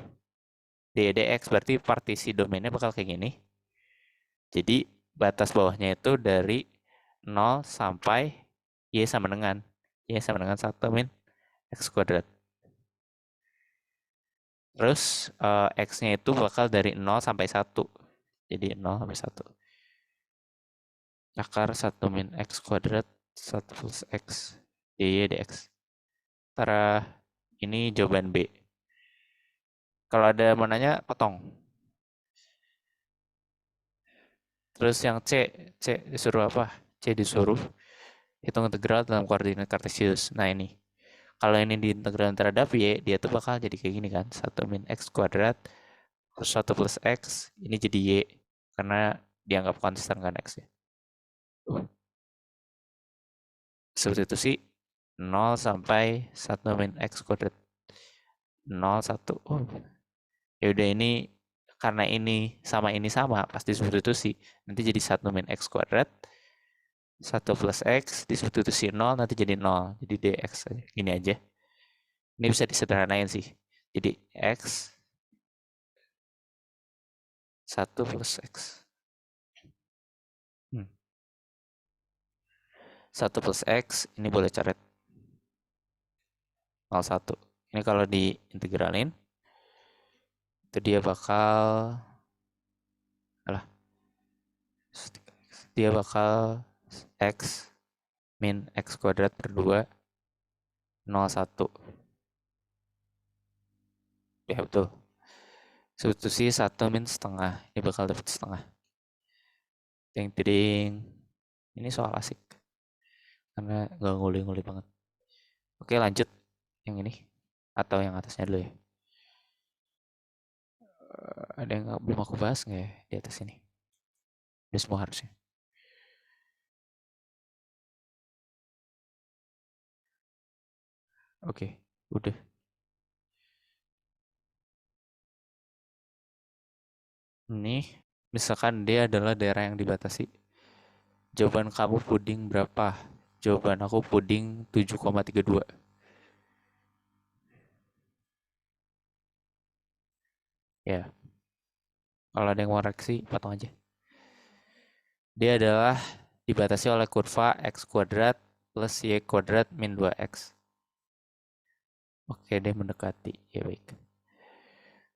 DDX berarti partisi domainnya bakal kayak gini. Jadi batas bawahnya itu dari 0 sampai Y sama dengan 1 min X kuadrat. Terus X-nya itu bakal dari 0 sampai 1. Jadi 0 sampai 1. Akar 1 min X kuadrat 1 plus X dy dx. Antara ini jawaban B. Kalau ada mau nanya, potong. Terus yang C disuruh apa? C disuruh hitung integral dalam koordinat kartesius. Nah ini, kalau ini diintegral terhadap Y, dia tuh bakal jadi kayak gini kan. 1 min X kuadrat plus 1 plus X, ini jadi Y. Karena dianggap konstan kan X ya. Substitusi 0 sampai 1 min X kuadrat. 0, 1. Oh, ya udah ini karena ini sama pasti substitusi nanti jadi 1 min X kuadrat 1 plus X disubstitusi 0 nanti jadi 0 jadi dx aja. Gini aja, ini bisa disederhanain sih, jadi X 1 plus X 1 plus X ini boleh coret 0,1. Ini kalau diintegralin itu dia bakal X min X kuadrat per 2 0,1. Ya betul. Substitusi 1 min setengah. Ini bakal dapat setengah. Ting. Ini soal asik. Karena gak nguli-nguli banget. Oke lanjut. Yang ini. Atau yang atasnya dulu ya. Ada yang belum aku bahas nggak ya di atas ini? Udah semua harusnya. Oke. Udah. Ini. Misalkan dia adalah daerah yang dibatasi. Jawaban kamu puding berapa? Jawaban aku puding 7,32. Ya. Kalau ada yang mau reaksi, potong aja. Dia adalah dibatasi oleh kurva X kuadrat plus Y kuadrat min 2X. Oke, dia mendekati. Ya baik.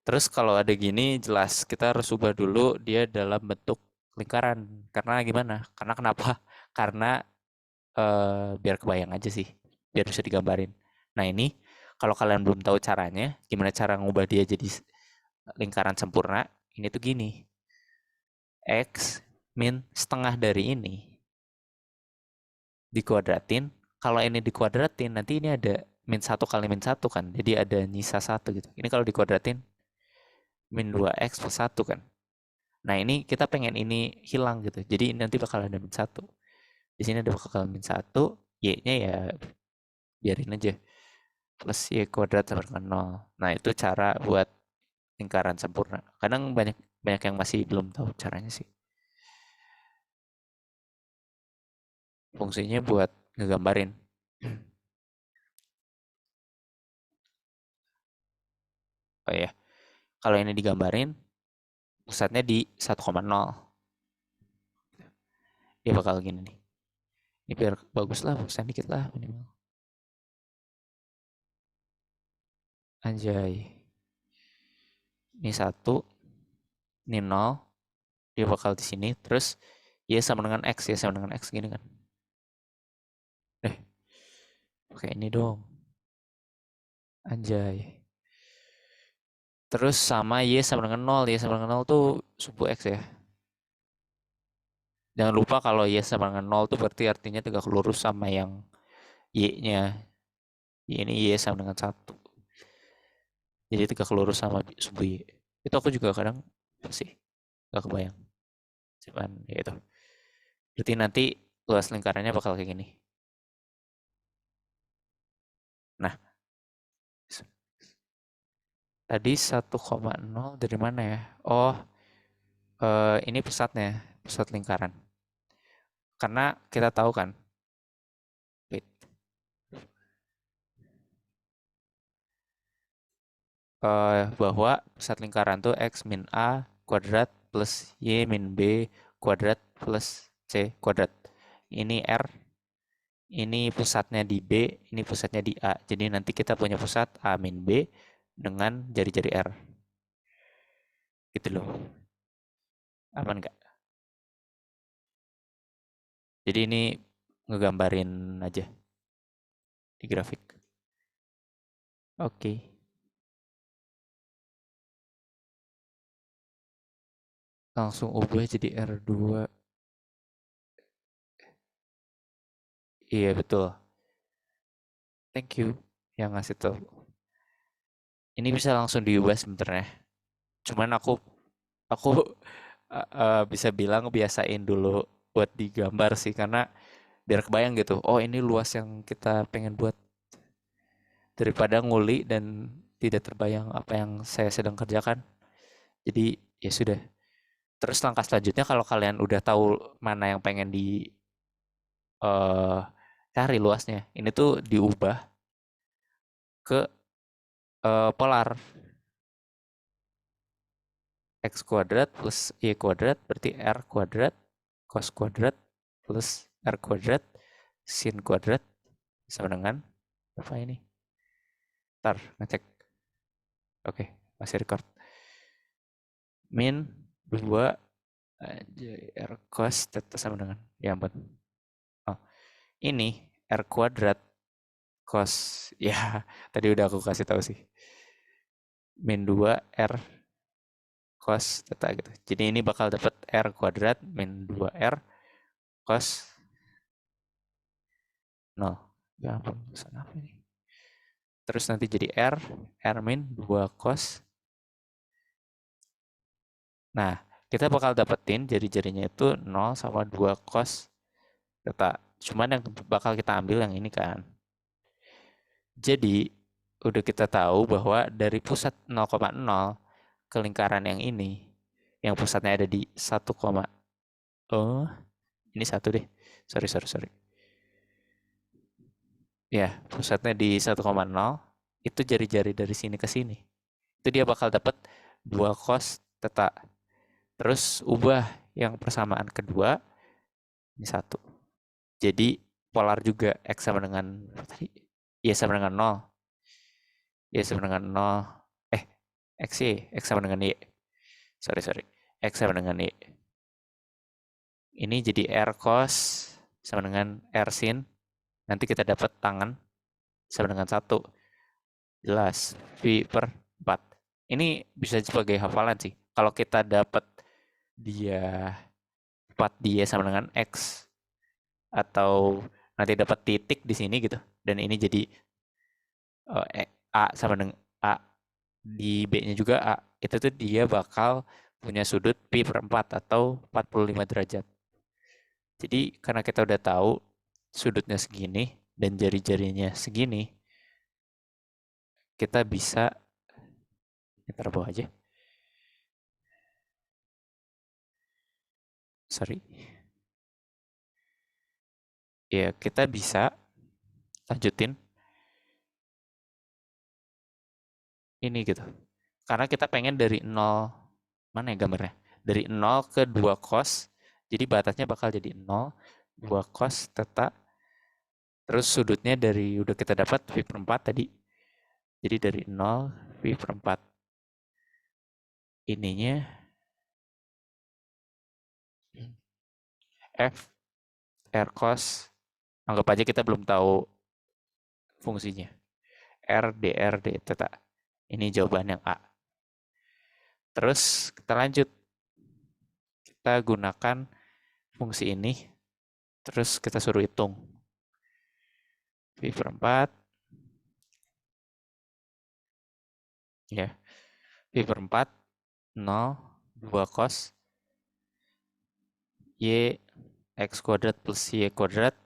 Terus kalau ada gini, jelas kita harus ubah dulu dia dalam bentuk lingkaran. Karena gimana? Karena kenapa? Karena biar kebayang aja sih. Biar bisa digambarin. Nah ini, kalau kalian belum tahu caranya, gimana cara ngubah dia jadi lingkaran sempurna, ini tuh gini. X min setengah dari ini dikuadratin. Kalau ini dikuadratin, nanti ini ada min 1 kali min 1 kan. Jadi ada nyisa 1 gitu. Ini kalau dikuadratin, min 2X plus 1 kan. Nah ini kita pengen ini hilang gitu. Jadi nanti bakal ada min 1. Di sini ada bakal min 1. Y-nya ya biarin aja. Plus Y kuadrat sama dengan 0. Nah itu cara buat lingkaran sempurna. Kadang banyak yang masih belum tahu caranya sih. Fungsinya buat ngegambarin. Oh ya, kalau ini digambarin, pusatnya di 1,0. Dia bakal gini nih. Ini biar bagus lah, bagusan dikit lah minimal. Anjay. Ini 1, ini 0. Dia bakal di sini. Terus Y sama dengan X, Y sama dengan X gini kan. Oke ini dong. Anjay. Terus sama Y sama dengan 0. Y sama dengan 0 tuh suku X ya. Jangan lupa kalau Y sama dengan 0 tuh berarti artinya tegak lurus sama yang Y-nya. Ini Y sama dengan 1. Jadi tegak lurus sama suku Y. Itu aku juga kadang sih gak kebayang. Cuman ya itu. Berarti nanti luas lingkarannya bakal kayak gini. Nah, tadi 1,0 dari mana ya? Oh, ini pusatnya, pusat lingkaran. Karena kita tahu kan, wait, bahwa pusat lingkaran tuh X min A kuadrat plus Y min B kuadrat plus C kuadrat. Ini R, ini pusatnya di B, ini pusatnya di A. Jadi nanti kita punya pusat A min B dengan jari-jari R. Gitu loh. Aman nggak? Jadi ini ngegambarin aja di grafik. Oke. Langsung ubah jadi R2. Iya betul. Thank you yang ngasih tahu. Ini bisa langsung diubah sebenarnya. Cuman aku bisa bilang biasain dulu buat digambar sih karena biar kebayang gitu. Oh, ini luas yang kita pengen buat daripada nguli dan tidak terbayang apa yang saya sedang kerjakan. Jadi ya sudah. Terus langkah selanjutnya kalau kalian udah tahu mana yang pengen di eh cari luasnya, ini tuh diubah ke polar x kuadrat plus y kuadrat berarti r kuadrat cos kuadrat plus r kuadrat sin kuadrat sama dengan apa ini? Ntar ngecek. Oke, masih record. Min 2 r cos theta sama dengan ya ampun. Oh, ini r kuadrat cos ya tadi udah aku kasih tahu sih. Min 2 r cos theta gitu. Jadi ini bakal dapat r kuadrat min 2r cos 0. Ya ampun, pesan apa ini? Terus nanti jadi r min 2 cos. Nah, kita bakal dapetin jari-jarinya itu 0 sama 2 cos theta. Cuman yang bakal kita ambil yang ini kan. Jadi, udah kita tahu bahwa dari pusat 0,0 ke lingkaran yang ini, yang pusatnya ada di 1, oh, ini 1 deh. Sorry. Ya, pusatnya di 1,0, itu jari-jari dari sini ke sini. Itu dia bakal dapat 2 cos theta. Terus ubah yang persamaan kedua, ini 1. Jadi, polar juga X sama dengan, apa tadi? Y sama dengan 0. Y sama dengan 0. X sama dengan Y. Sorry. X sama dengan Y. Ini jadi R cos sama dengan R sin. Nanti kita dapat tangan sama dengan 1. Jelas. V per 4. Ini bisa sebagai hafalan sih. Kalau kita dapat dia 4 dia sama dengan X. Atau nanti dapat titik di sini gitu. Dan ini jadi A sama dengan A. Di B-nya juga A. Itu tuh dia bakal punya sudut pi per 4 atau 45 derajat. Jadi karena kita udah tahu sudutnya segini dan jari-jarinya segini, kita bisa kita bawah aja. Sorry. Ya, kita bisa lanjutin ini gitu. Karena kita pengen dari 0, mana ya gambarnya? Dari 0 ke 2 cos. Jadi batasnya bakal jadi 0, 2 cos theta. Terus sudutnya dari udah kita dapat V per 4 tadi. Jadi dari 0 V per 4. Ininya F R cos. Anggap aja kita belum tahu fungsinya. R D theta. Ini jawaban yang A. Terus kita lanjut. Kita gunakan fungsi ini. Terus kita suruh hitung. V per 4. Ya. V per 4. 0. 2 cos. Y. X kuadrat plus Y kuadrat.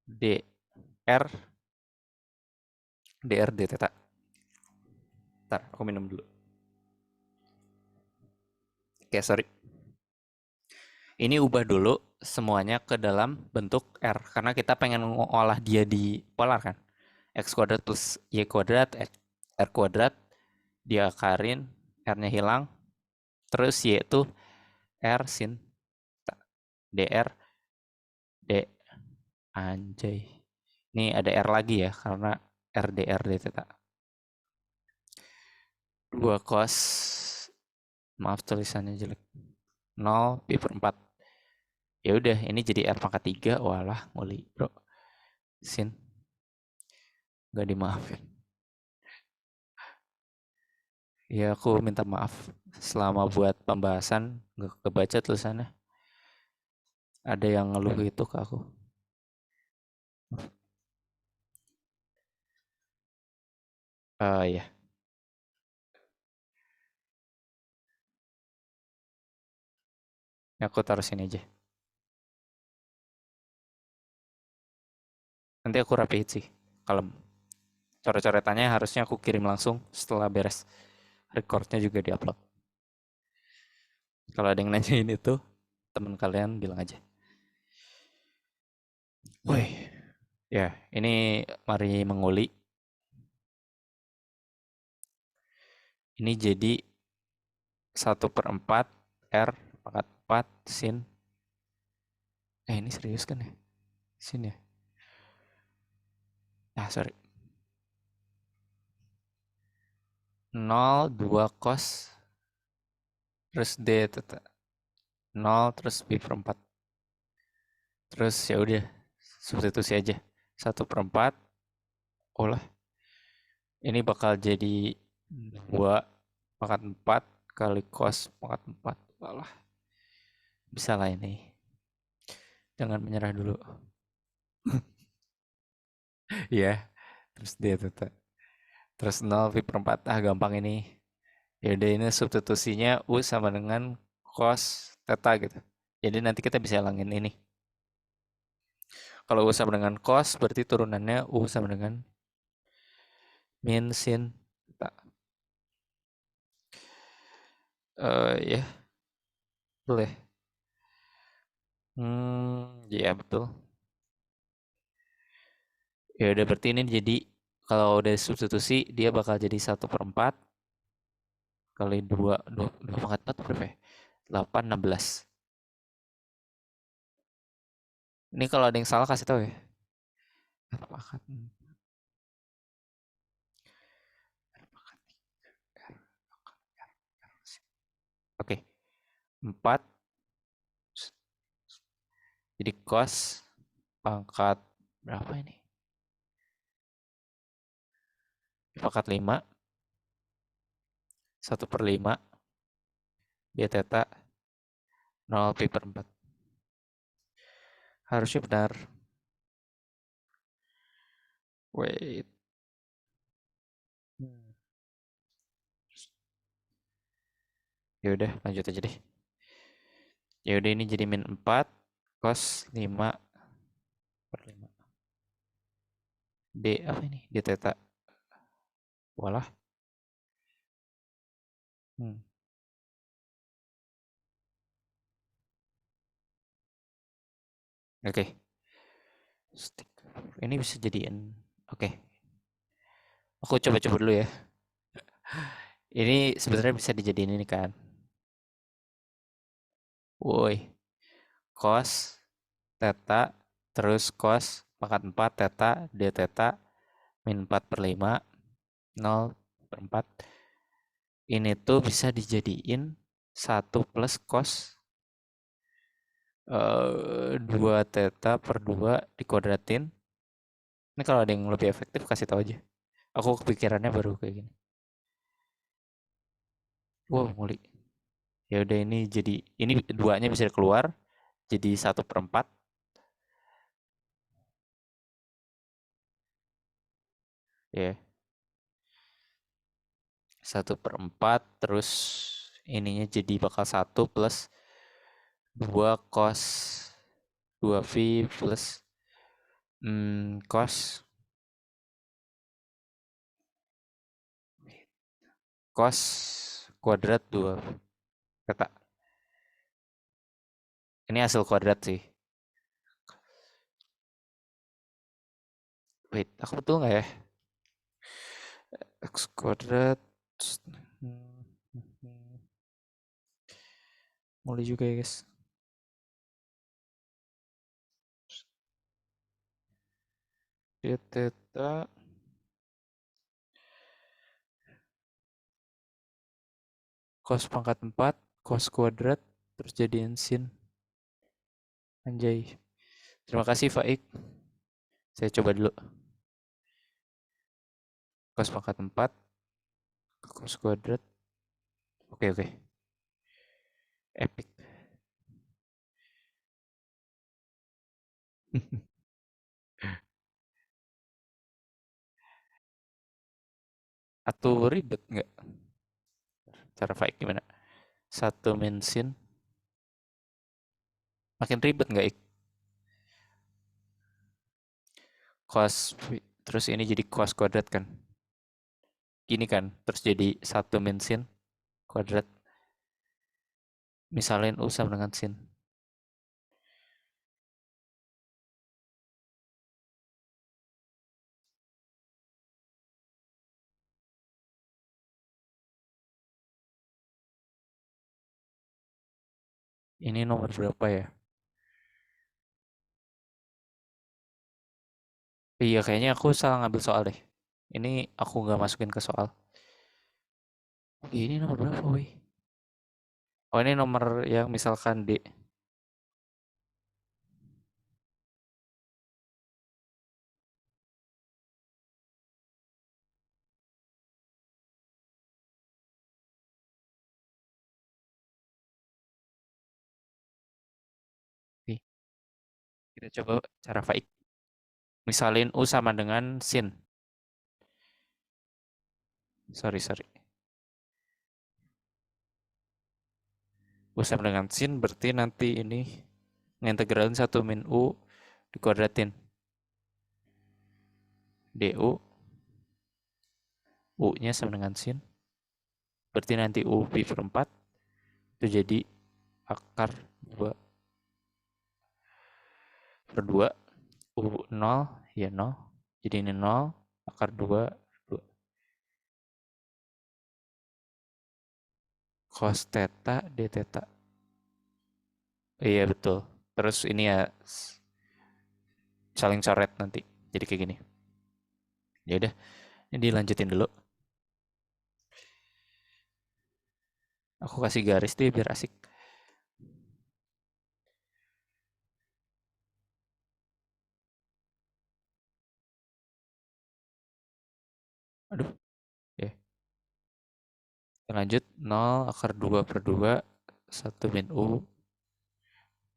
DR. DR D theta. Ntar, aku minum dulu. Oke, sorry. Ini ubah dulu semuanya ke dalam bentuk R. Karena kita pengen ngolah dia di polar kan. X kuadrat plus Y kuadrat, R kuadrat. Diakarin, R-nya hilang. Terus Y itu R sin dr d anjay. Ini ada r lagi ya karena rdr d theta. 2 cos, maaf tulisannya jelek, 0 pi per 4. Ya udah, ini jadi r pangkat 3. Walah, nguli bro. Sin nggak dimaafin. Ya aku minta maaf selama buat pembahasan nggak kebaca tulisannya. Ada yang ngeluh itu ke aku. Ya. Aku taruh sini aja. Nanti aku rapihin sih. Kalau coret-coretannya harusnya aku kirim langsung setelah beres. Recordnya juga diupload. Kalau ada yang nanyain itu, teman kalian bilang aja. Woi, ya ini mari menguli. Ini jadi 1/4 R pangkat 4 sin. Ini serius kan ya? Sin ya? Sorry. 0, 2 cos, terus D tetap 0, terus pi per 4. Terus ya udah, substitusi aja. 1/4. Oh lah, ini bakal jadi 2 pangkat 4 kali cos pangkat 4. Walah, bisa lah ini. Jangan menyerah dulu. Ya, terus D tetap. Terus 0 pi per 4. Gampang ini. Ya udah, ini substitusinya U sama dengan cos theta gitu. Jadi nanti kita bisa hilangin ini. Kalau U sama dengan cos, berarti turunannya U sama dengan min sin theta. Ya, boleh. Ya betul. Ya udah, berarti ini jadi kalau udah substitusi dia bakal jadi 1/4 kali 2 pangkat 4 berapa ya? 8, 16. Ini kalau ada yang salah kasih tahu ya. Oke. 4 jadi cos pangkat berapa ini? Pangkat 5 1/5 dia theta 0 pi per 4. Harusnya benar. Wait. Ya udah, lanjut aja deh. Ya udah, ini jadi min 4 cos 5/5. D apa ini? D theta. Walah. Oke. Ini bisa jadiin. Oke. Aku coba-coba dulu ya. Ini sebenarnya bisa dijadiin ini kan. Woi. Cos theta terus cos pangkat 4 theta d theta min 4/5 0/4. Ini tuh bisa dijadiin 1 plus cos 2 theta per 2 dikuadratin. Ini kalau ada yang lebih efektif kasih tahu aja. Aku kepikirannya baru kayak gini. Wow, nguli. Ya udah, ini jadi ini duanya bisa keluar jadi 1/4. Ya. 1/4 terus ininya jadi bakal 1 plus 2 cos 2V plus cos cos kuadrat 2 theta. Ini hasil kuadrat sih. Wait, aku betul nggak ya? X kuadrat. Mulai juga ya guys. D theta cos pangkat 4 cos kuadrat terus jadiin sin. Anjay. Terima kasih Faik. Saya coba dulu. Cos pangkat 4 cos kuadrat. Oke, oke. Epic. Atau ribet nggak? Cara Faik gimana? Satu min sin. Makin ribet nggak, Ik? Cos, terus ini jadi cos kuadrat kan? Gini kan? Terus jadi satu min sin kuadrat. Misalin U sama dengan sin. Ini nomor berapa ya? Iya, kayaknya aku salah ngambil soal deh. Ini aku nggak masukin ke soal. Ini nomor berapa, woi? Oh, ini nomor yang misalkan D. Nih, kita coba cara Faik. Misalin U sama dengan sin. Sorry, sorry. U sama dengan sin berarti nanti ini ngintegralin 1 min U dikuadratin. DU, U-nya sama dengan sin. Berarti nanti U pi per 4 itu jadi akar 2 per 2. U 0, ya 0. Jadi ini 0, akar 2, 2. Cos theta, d theta. Iya betul. Terus ini ya saling coret nanti. Jadi kayak gini. Ya udah, ini dilanjutin dulu. Aku kasih garis deh biar asik. Aduh, ya. Lanjut 0 akar 2 per 2 1 min U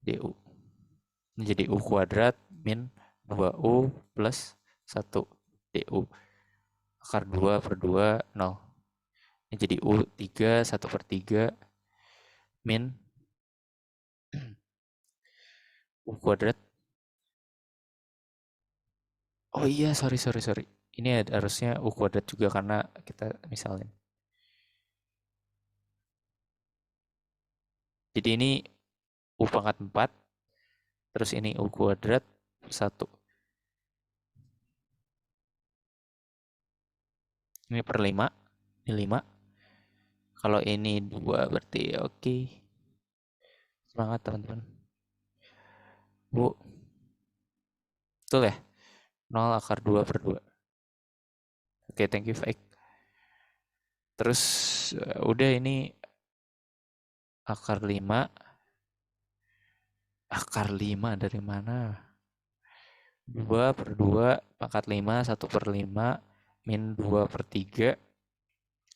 du. Ini jadi U kuadrat min 2U plus 1 du. Akar 2 per 2 0. Ini jadi U 3 1 per 3 min U kuadrat. Oh iya, sorry, sorry, sorry. Ini harusnya U kuadrat juga karena kita misalin. Jadi ini U pangkat 4, terus ini U kuadrat 1. Ini per 5, ini 5. Kalau ini 2 berarti oke. Semangat teman-teman. Bu, betul ya? 0 akar 2 per 2. Oke, thank you, Faik. Terus udah ini akar 5. Akar 5 dari mana? 2 per 2 pangkat 5, 1 per 5, min 2 per 3,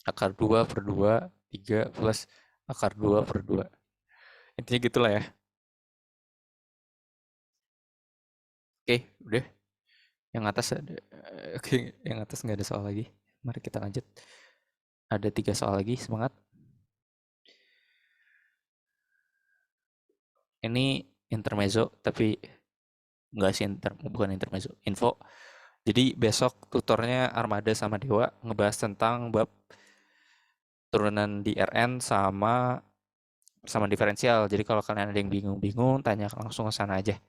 akar 2 per 2, 3 plus akar 2 per 2. Intinya gitulah ya. Oke, udah. Yang atas ada, oke, yang atas nggak ada soal lagi. Mari kita lanjut. Ada 3 soal lagi, semangat. Ini intermezzo, tapi nggak sih, bukan intermezzo, info. Jadi besok tutornya Armada sama Dewa ngebahas tentang bab turunan di Rn sama sama diferensial. Jadi kalau kalian ada yang bingung-bingung, tanya langsung ke sana aja.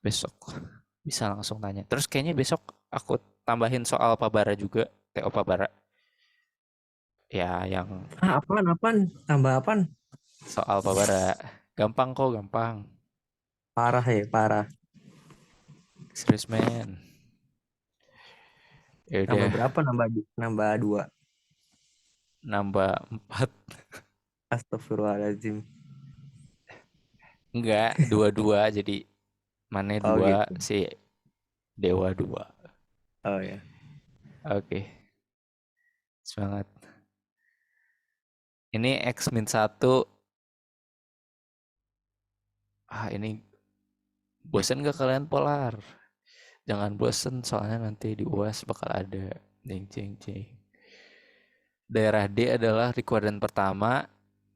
Besok bisa langsung tanya. Terus kayaknya besok aku tambahin soal Pabara juga, TO Pabara. Ya, yang
Apaan? Tambah apaan?
soal Pabara. Gampang kok, gampang.
Parah ya, parah.
Serius, men. Ya
Nambah
udah,
berapa? Nambah 2.
nambah 4.
Astagfirullahaladzim.
Enggak, dua-dua jadi mana
Oh
dua
gitu.
si Dewa dua.
Oh ya.
Oke, semangat. Ini X min 1. Ini bosen gak kalian polar? Jangan bosen soalnya nanti di UAS bakal ada. Jeng jeng jeng. Daerah D adalah di kuadran pertama.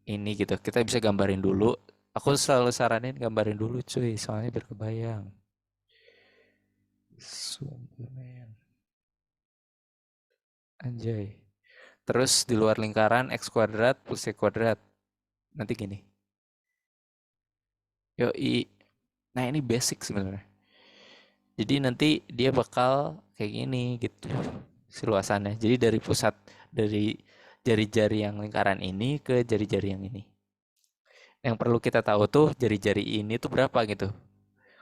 Ini gitu, kita bisa gambarin dulu. Aku selalu saranin gambarin dulu cuy, soalnya biar kebayang. Superman. Anjay. Terus di luar lingkaran X kuadrat plus Y kuadrat. Nanti gini. Yoi. Nah ini basic sebenarnya. Jadi nanti dia bakal kayak gini gitu. Si luasannya. Jadi dari pusat, dari jari-jari yang lingkaran ini ke jari-jari yang ini. Yang perlu kita tahu tuh jari-jari ini tuh berapa gitu.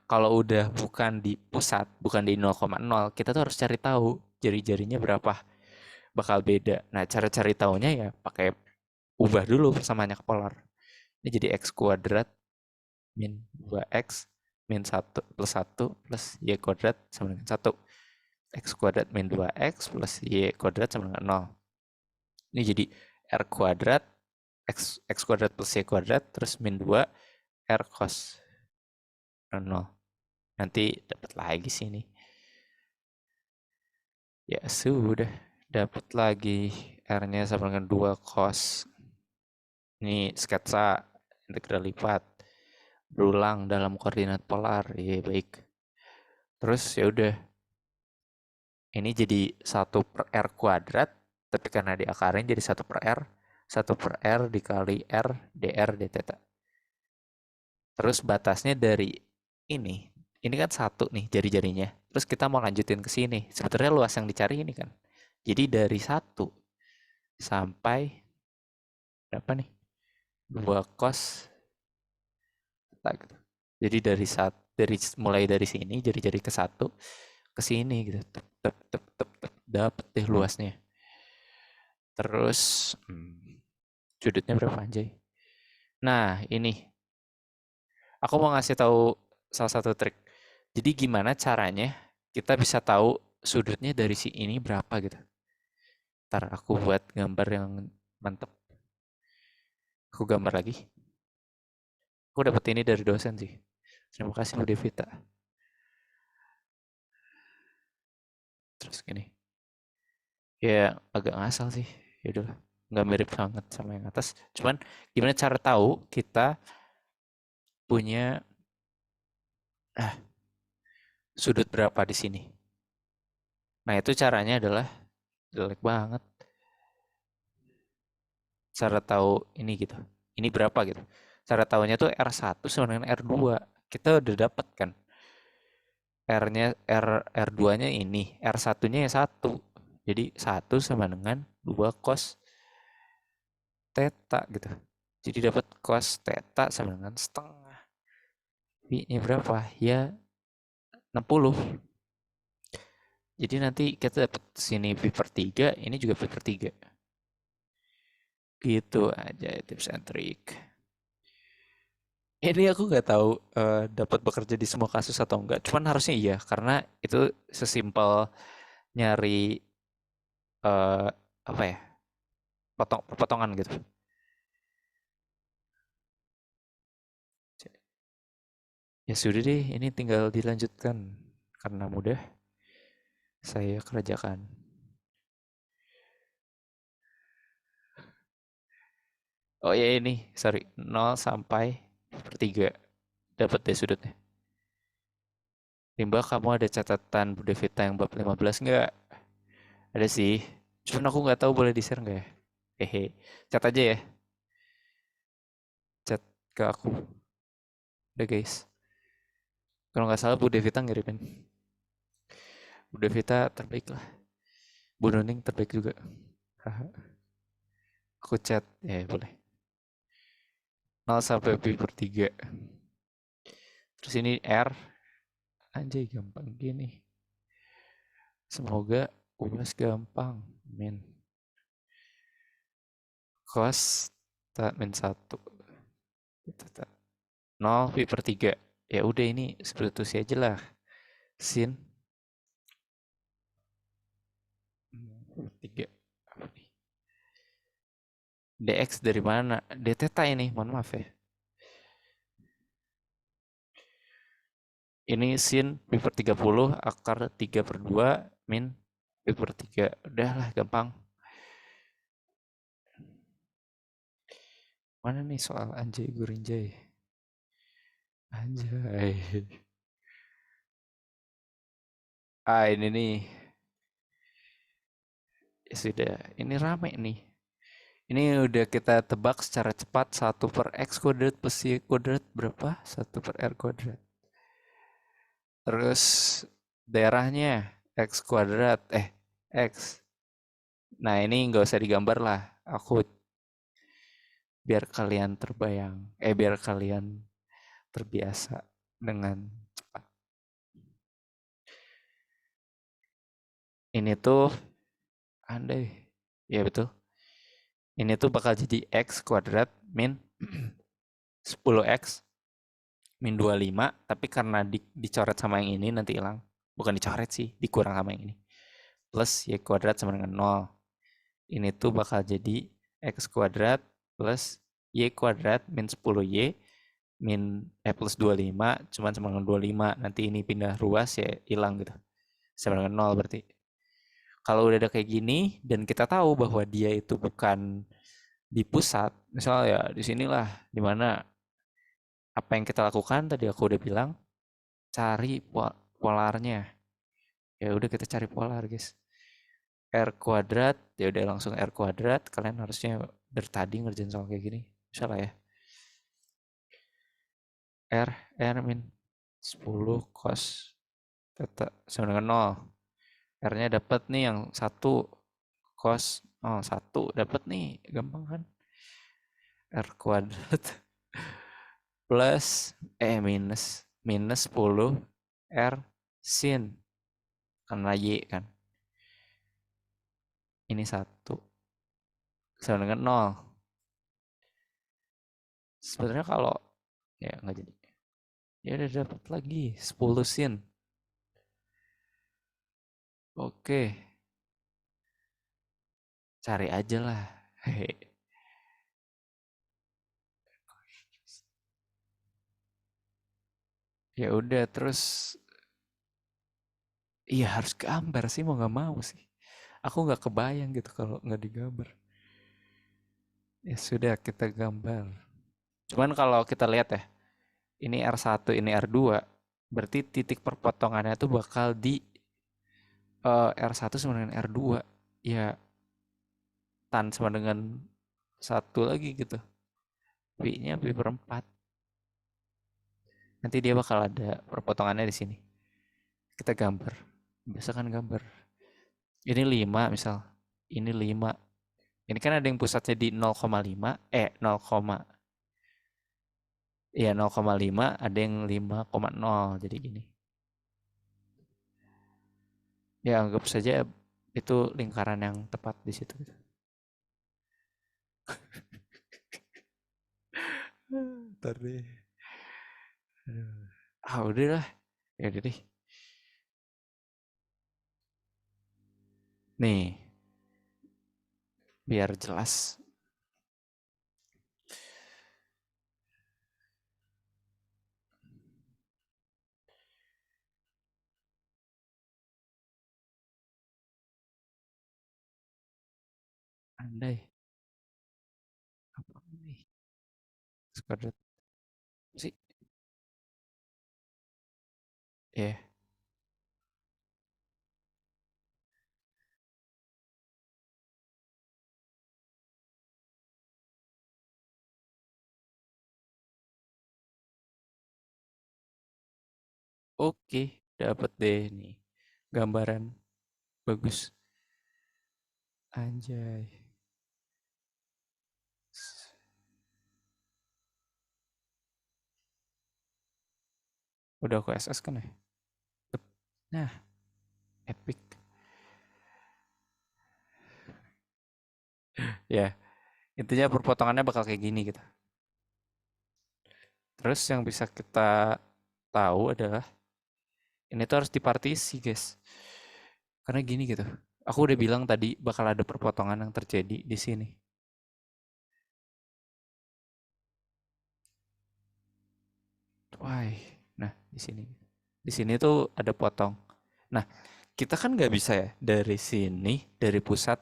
Kalau udah bukan di pusat, bukan di 0,0, kita tuh harus cari tahu jari-jarinya berapa. Bakal beda. Nah, cara cari tahunya ya pakai ubah dulu persamaannya ke polar. Ini jadi X kuadrat min 2X min 1 plus 1 plus Y kuadrat sama dengan 1. X kuadrat min 2X plus Y kuadrat sama dengan 0. Ini jadi R kuadrat X kuadrat plus Y kuadrat terus min 2 R cos 0. Nanti dapat lagi sini. Ya sudah, dapat lagi R-nya sama dengan 2 cos. Ini sketsa integral lipat berulang dalam koordinat polar. Iya, baik. Terus ya udah, ini jadi 1/R kuadrat, tapi karena diakarin jadi 1/R, 1/R dikali R dr d theta. Terus batasnya dari ini kan satu nih jari-jarinya. Terus kita mau lanjutin ke sini. Sebenarnya luas yang dicari ini kan. Jadi dari 1 sampai berapa nih? 2 cos theta gitu. Jadi dari mulai dari sini jari-jari ke 1 ke sini gitu. Dapat deh luasnya. Terus sudutnya berapa anjay? Nah, ini aku mau ngasih tahu salah satu trik. Jadi gimana caranya kita bisa tahu sudutnya dari si ini berapa gitu. Ntar aku buat gambar yang mantep. Aku gambar lagi. Aku dapat ini dari dosen sih. Terima kasih Bu Devita. Terus gini. Ya agak ngasal sih. Ya udahlah. Nggak mirip banget sama yang atas. Cuman gimana cara tahu kita punya sudut berapa di sini. Nah itu caranya adalah jelek banget. Cara tahu ini gitu. Ini berapa gitu. Cara tahunya tuh R1 sama dengan R2. Kita udah dapat kan. R-nya R2-nya ini, R1-nya ya 1. Jadi 1 sama dengan 2 cos theta gitu. Jadi dapat cos theta sama dengan setengah. Ini berapa? Ya 60. Jadi nanti kita dapat sini pi/3, ini juga pi/3. Gitu aja tips and trick. Ini aku nggak tahu dapat bekerja di semua kasus atau enggak. Cuman harusnya iya, karena itu sesimpel nyari eh, apa ya, potongan gitu. Ya sudah deh, ini tinggal dilanjutkan karena mudah. Saya kerjakan. Oh ya ini, sorry, 0 sampai pi/3 dapat deh sudutnya. Rimba, kamu ada catatan Bu Devita yang bab 15 nggak? Ada sih. Cuman aku nggak tahu boleh di-share nggak ya? Hehe. Cat aja ya. Chat ke aku. Udah guys. Kalau nggak salah Bu Devita ngirimin. Bu Devita terbaik lah. Bu Nuning terbaik juga. Aku chat. Ya boleh. 0 sampai pi/3. Terus ini R. Anjay gampang gini. Semoga UAS gampang, min. Cos min 1. 0 pi per 3. Ya udah ini substitusi aja lah. Sin 3. Apa nih? Dx dari mana? D theta ini, mohon maaf ya. Ini sin pi per 30 akar 3 per 2 min pi per 3. Udah lah, gampang. Mana nih soal anjay gurinjay? Anjay. Ah, ini nih. Ya sudah, ini rame nih. Ini udah kita tebak secara cepat 1 per x kuadrat plus y kuadrat berapa? 1 per r kuadrat. Terus daerahnya x kuadrat, x. Nah ini nggak usah digambar lah. Aku biar kalian terbayang, biar kalian terbiasa dengan cepat. Ini tuh, andai, ya betul. Ini tuh bakal jadi x kuadrat min 10x min 25, tapi karena dicoret sama yang ini nanti hilang. Bukan dicoret sih, dikurang sama yang ini. Plus y kuadrat sama dengan 0. Ini tuh bakal jadi x kuadrat plus y kuadrat min 10y min plus 25 cuman sama dengan 25. Nanti ini pindah ruas ya hilang gitu. Sama dengan 0 berarti. Kalau udah ada kayak gini dan kita tahu bahwa dia itu bukan di pusat, misalnya ya di sinilah dimana apa yang kita lakukan tadi aku udah bilang, cari polarnya. Ya udah kita cari polar, guys. R kuadrat, ya udah langsung R kuadrat. Kalian harusnya dari tadi ngerjain soal kayak gini. Misalnya ya. R min 10 cos theta sama dengan 0. R-nya dapat nih yang 1 cos 1 dapat nih, gampang kan? R kuadrat plus minus 10 R sin karena Y kan. Ini 1 sama dengan 0. Sebenarnya kalau ya nggak jadi. Ya udah dapat lagi 10 sin. Oke, cari aja lah. Hehe. Ya udah terus iya harus gambar sih mau nggak mau sih. Aku nggak kebayang gitu kalau nggak digambar. Ya sudah kita gambar. Cuman kalau kita lihat ya, ini R1, ini R2, berarti titik perpotongannya tuh bakal di R1 sama dengan R2. Ya tan sama dengan 1 lagi gitu. Pi-nya pi per 4. Nanti dia bakal ada perpotongannya di sini. Kita gambar. Biasa kan gambar. Ini 5 misal. Ini 5. Ini kan ada yang pusatnya di 0,5. 0, ya 0,5 ada yang 5,0. Jadi gini. Ya anggap saja itu lingkaran yang tepat di situ. Ntar deh. Udah lah. Ya udah deh. Nih, biar jelas. Andai. Apa nih? Squadrat sih. Ya. Oke, dapat deh nih. Gambaran bagus. Anjay. Udah aku SS kan ya? Nah, epic. Ya, intinya perpotongannya bakal kayak gini gitu. Terus yang bisa kita tahu adalah ini tuh harus dipartisi, guys. Karena gini gitu. Aku udah bilang tadi bakal ada perpotongan yang terjadi di sini. Why? Nah, di sini. Di sini tuh ada potong. Nah, kita kan nggak bisa ya dari sini, dari pusat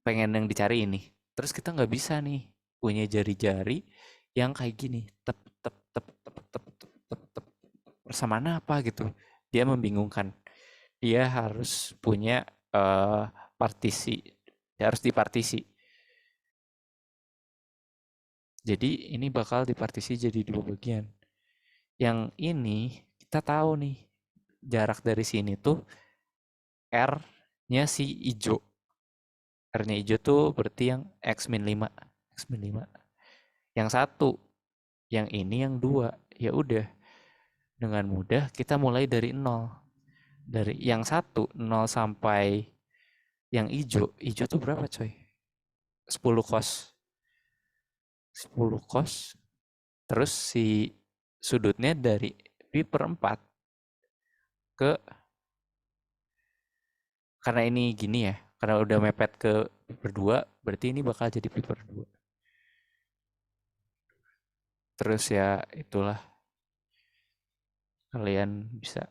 pengen yang dicari ini. Terus kita nggak bisa nih punya jari-jari yang kayak gini. Tep, tep, tep, tep, tep, tep, tep, tep. Persamaan apa gitu. Dia membingungkan. Dia harus punya partisi. Dia harus dipartisi. Jadi ini bakal dipartisi jadi dua bagian. Yang ini kita tahu nih jarak dari sini tuh R-nya si ijo. R-nya ijo tuh berarti yang X min 5. X min 5. Yang satu, yang ini yang dua. Ya udah, dengan mudah kita mulai dari nol. Dari yang satu, nol sampai yang ijo. Ijo tuh berapa coy? 10 cos. 10 cos. Terus si sudutnya dari pi per 4 ke, karena ini gini ya, karena udah mepet ke pi per 2, berarti ini bakal jadi pi per 2. Terus ya itulah, kalian bisa,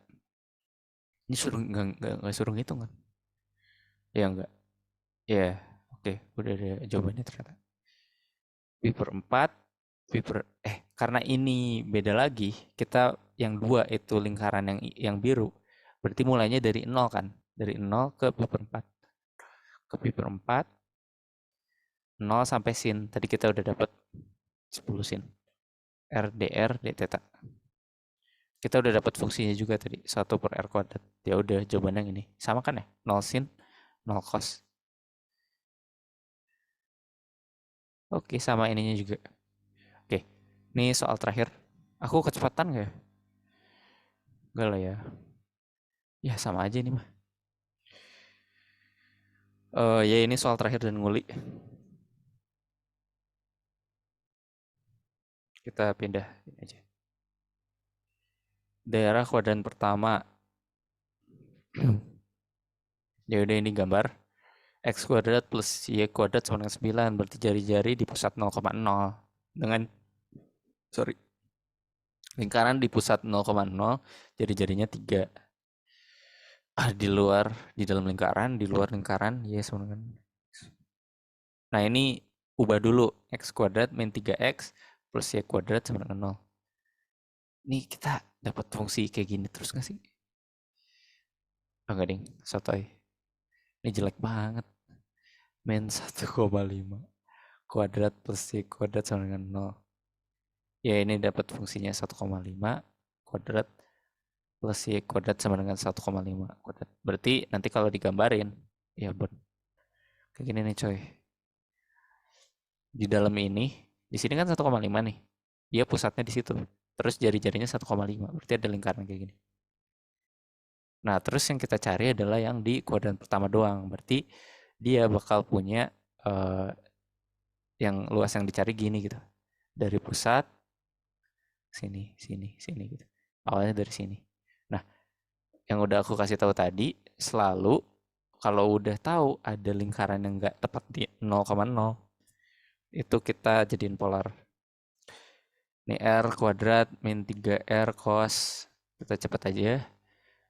ini suruh nggak suruh ngitung kan? Ya enggak. Ya, oke, udah ada jawabannya ternyata. Pi per 4, pi per karena ini beda lagi, kita yang dua itu lingkaran yang biru. Berarti mulainya dari 0 kan? Dari 0 ke pi per 4. Ke pi per 4, 0 sampai sin. Tadi kita udah dapat 10 sin. R dr d theta. Kita udah dapat fungsinya juga tadi, 1 per r kuadrat. Ya udah, jawabannya yang ini. Sama kan ya? 0 sin, 0 cos. Oke, sama ininya juga. Oke, ini soal terakhir. Aku kecepatan nggak ya? Enggak lah ya. Ya sama aja ini mah. Ya ini soal terakhir dan nguli. Kita pindah ini aja. Daerah kuadran pertama. Ya udah, ini gambar. X kuadrat plus Y kuadrat sama dengan 9. Berarti jari-jari di pusat 0,0. Dengan, sorry, lingkaran di pusat 0,0, jari-jarinya 3. Di dalam lingkaran, di luar lingkaran, ya sama dengan. Nah ini ubah dulu. X kuadrat min 3X plus Y kuadrat sama dengan 0. Ini kita dapat fungsi kayak gini terus gak sih? Enggak ding, sotoy. Ini jelek banget. Min 1,5 kuadrat plus Y kuadrat sama dengan 0. Ya ini dapat fungsinya 1,5 kuadrat plus Y kuadrat sama dengan 1,5 kuadrat. Berarti nanti kalau digambarin, ya kayak gini nih coy. Di dalam ini, di sini kan 1,5 nih. Dia pusatnya di situ. Terus jari-jarinya 1,5. Berarti ada lingkaran kayak gini. Nah, terus yang kita cari adalah yang di kuadran pertama doang. Berarti dia bakal punya yang luas yang dicari gini gitu. Dari pusat sini, sini, sini gitu. Awalnya dari sini. Nah, yang udah aku kasih tahu tadi, selalu kalau udah tahu ada lingkaran yang nggak tepat di 0,0, itu kita jadiin polar. Ini R kuadrat min 3R cos. Kita cepet aja ya.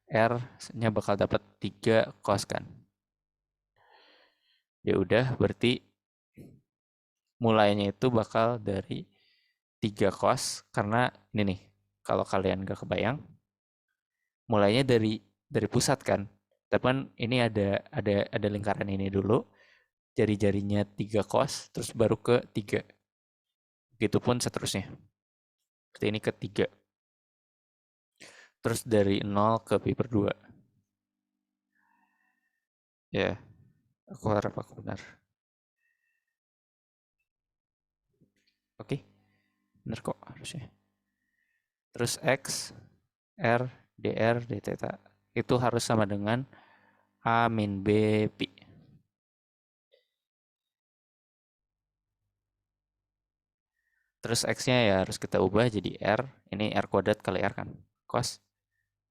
R-nya bakal dapat 3 cos kan. Ya udah, berarti mulainya itu bakal dari 3 cos, karena ini nih, kalau kalian gak kebayang, mulainya dari pusat kan. Tapi kan ini ada lingkaran ini dulu, jari-jarinya 3 cos, terus baru ke 3. Begitupun seterusnya. Seperti ini ke 3. Terus dari 0 ke pi per 2. Ya, aku harap aku benar. Oke, benar kok harusnya. Terus X, R, dr, d theta. Itu harus sama dengan A min B pi. Terus X-nya ya harus kita ubah jadi R. Ini R kuadrat kali R kan. Cos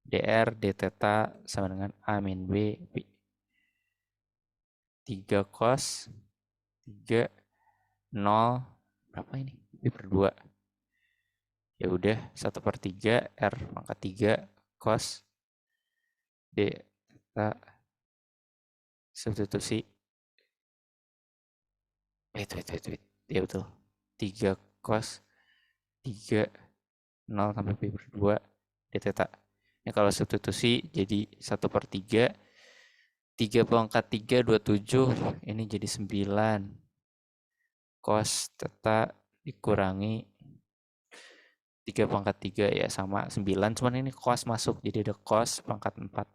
dr d theta sama dengan A min B. 3 cos 3 0 berapa ini? B per 2. Ya udah 1/3 R pangkat 3 cos D theta substitusi. Wait. Ya betul. 3 cos 3 0 tambah B per 2 D theta. Ini kalau substitusi jadi 1/3. 3 pangkat 3 27. Ini jadi 9. Cos theta dikurangi 3 pangkat 3 ya sama 9. Cuman ini cos masuk. Jadi ada cos pangkat 4.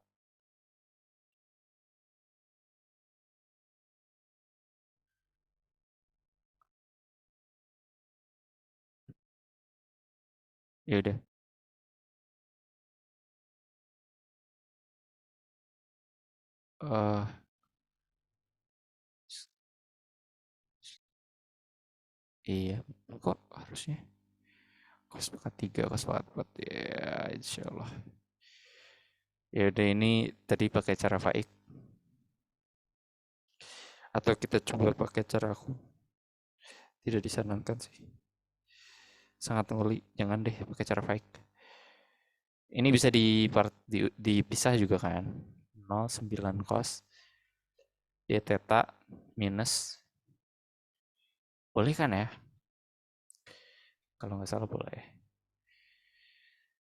Ya udah. Eh iya. Kok harusnya cos pangkat 3 cos pangkat 4 ya insyaallah. Ya udah ini tadi pakai cara Faik atau kita coba pakai cara aku. Tidak disarankan sih. Sangat ngeli. Jangan deh pakai cara Faik. Ini bisa dipisah juga kan. 0,9 cos D theta minus. Boleh kan ya? Kalau nggak salah boleh.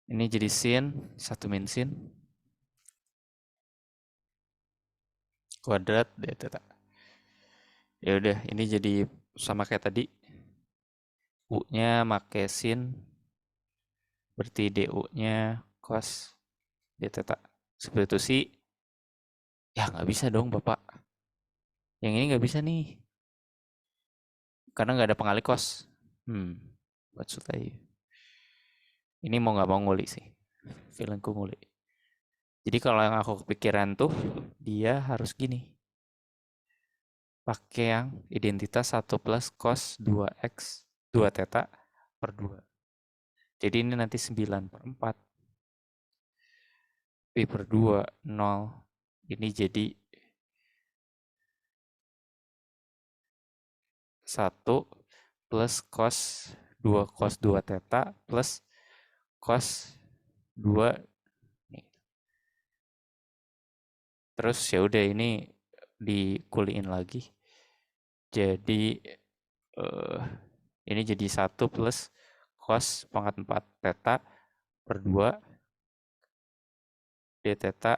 Ini jadi sin 1 min sin kuadrat D theta. Ya udah, ini jadi sama kayak tadi. U-nya make sin, berarti DU-nya cos D theta. Substitusi, ya nggak bisa dong Bapak. Yang ini nggak bisa nih, karena nggak ada pengalik cos. What should I? Ini mau nggak mau nguli sih. Feelingku nguli. Jadi kalau yang aku kepikiran tuh, dia harus gini. Pakai yang identitas 1 plus cos 2x 2 theta per 2. Jadi ini nanti 9/4. P per 2, 0. Ini jadi 1 plus cos 2 theta plus cos 2. Nih. Terus ya udah ini dikuliin lagi. Jadi ini jadi 1 plus cos pangkat 4 theta per 2 d theta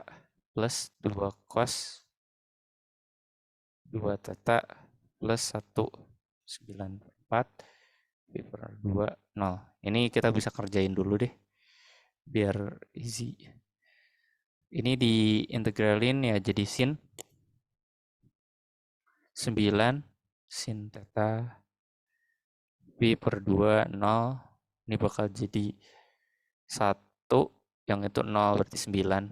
plus 2 cos 2 theta plus 1 9/4 B per 2 0. Ini kita bisa kerjain dulu deh biar easy. Ini diintegralin ya jadi sin 9 sin theta B per 2 0. Ini bakal jadi 1, yang itu 0 berarti 9.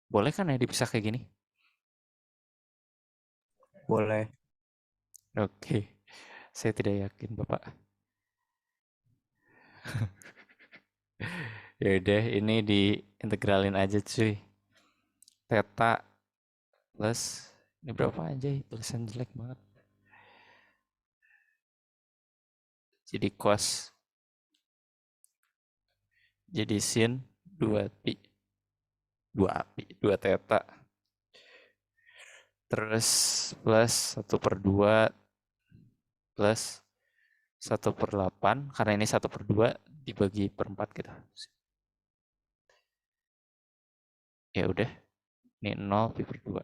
Boleh kan ya dipisah kayak gini?
Boleh.
Oke. Saya tidak yakin, Bapak. Ya udah, ini diintegralin aja, cuy. Theta plus ini berapa aja? Tulisan jelek banget. Jadi cos jadi sin 2 pi 2 theta terus plus 1/2 plus 1/8 karena ini 1/2 dibagi per 4 gitu. Ya udah, ini 0 pi per 2.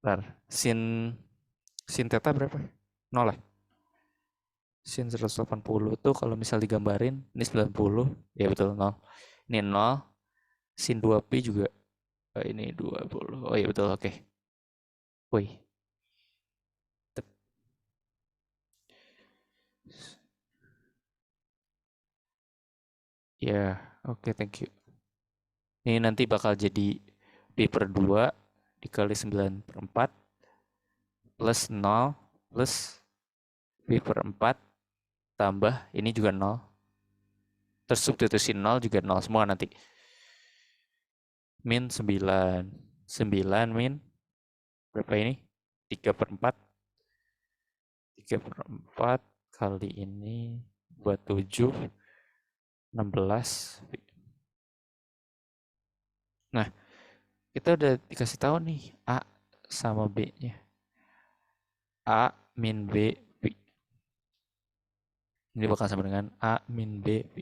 Bentar, sin theta berapa? 0 lah. Sin 180 tuh kalau misal digambarin ini 90, ya betul 0. Ini 0, sin 2 pi juga ini 20. Oh iya betul, oke. Woi. Ya, oke, thank you. Ini nanti bakal jadi P per 2 dikali 9/4 plus 0 plus B per 4 tambah ini juga 0. Terus substitusi 0 juga 0 semua nanti. Min 9. 9 min berapa ini? 3/4. 3/4 kali ini buat 7. 16. Nah, kita udah dikasih tahu nih A sama B-nya. A min B, B. Ini bakal sama dengan A min B, B.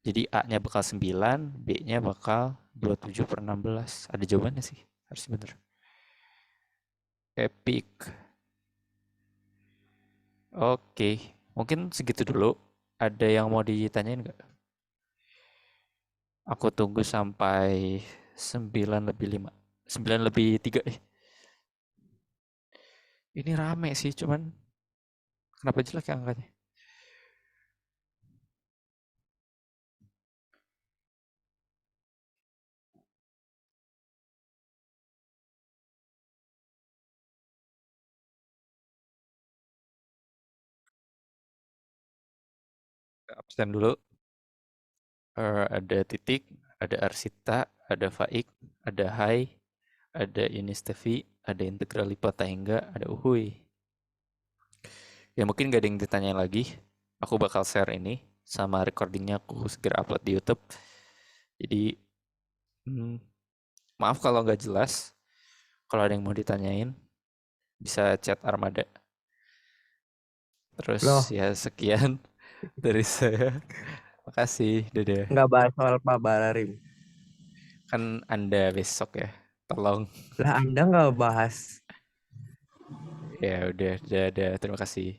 Jadi A-nya bakal 9, B-nya bakal 27/16. Ada jawabannya sih, harus bener. Epic. Oke, mungkin segitu dulu. Ada yang mau ditanyain nggak? Aku tunggu sampai 9:05. 9:03. Ini rame sih, cuman kenapa jelek ya angkanya? Absen dulu. Ada titik, ada arsita, ada faik, ada hai, ada inistevi, ada integral lipat tangga, ada uhui. Ya mungkin gak ada yang ditanyain lagi. Aku bakal share ini sama recordingnya aku segera upload di YouTube. Jadi maaf kalau nggak jelas. Kalau ada yang mau ditanyain bisa chat Armada. Terus
Loh,
ya sekian dari saya. Makasih, dadah.
nggak bahas soal Pak Bararim.
Kan Anda besok ya. Tolong.
Lah Anda nggak bahas
Ya udah, dadah. Terima kasih.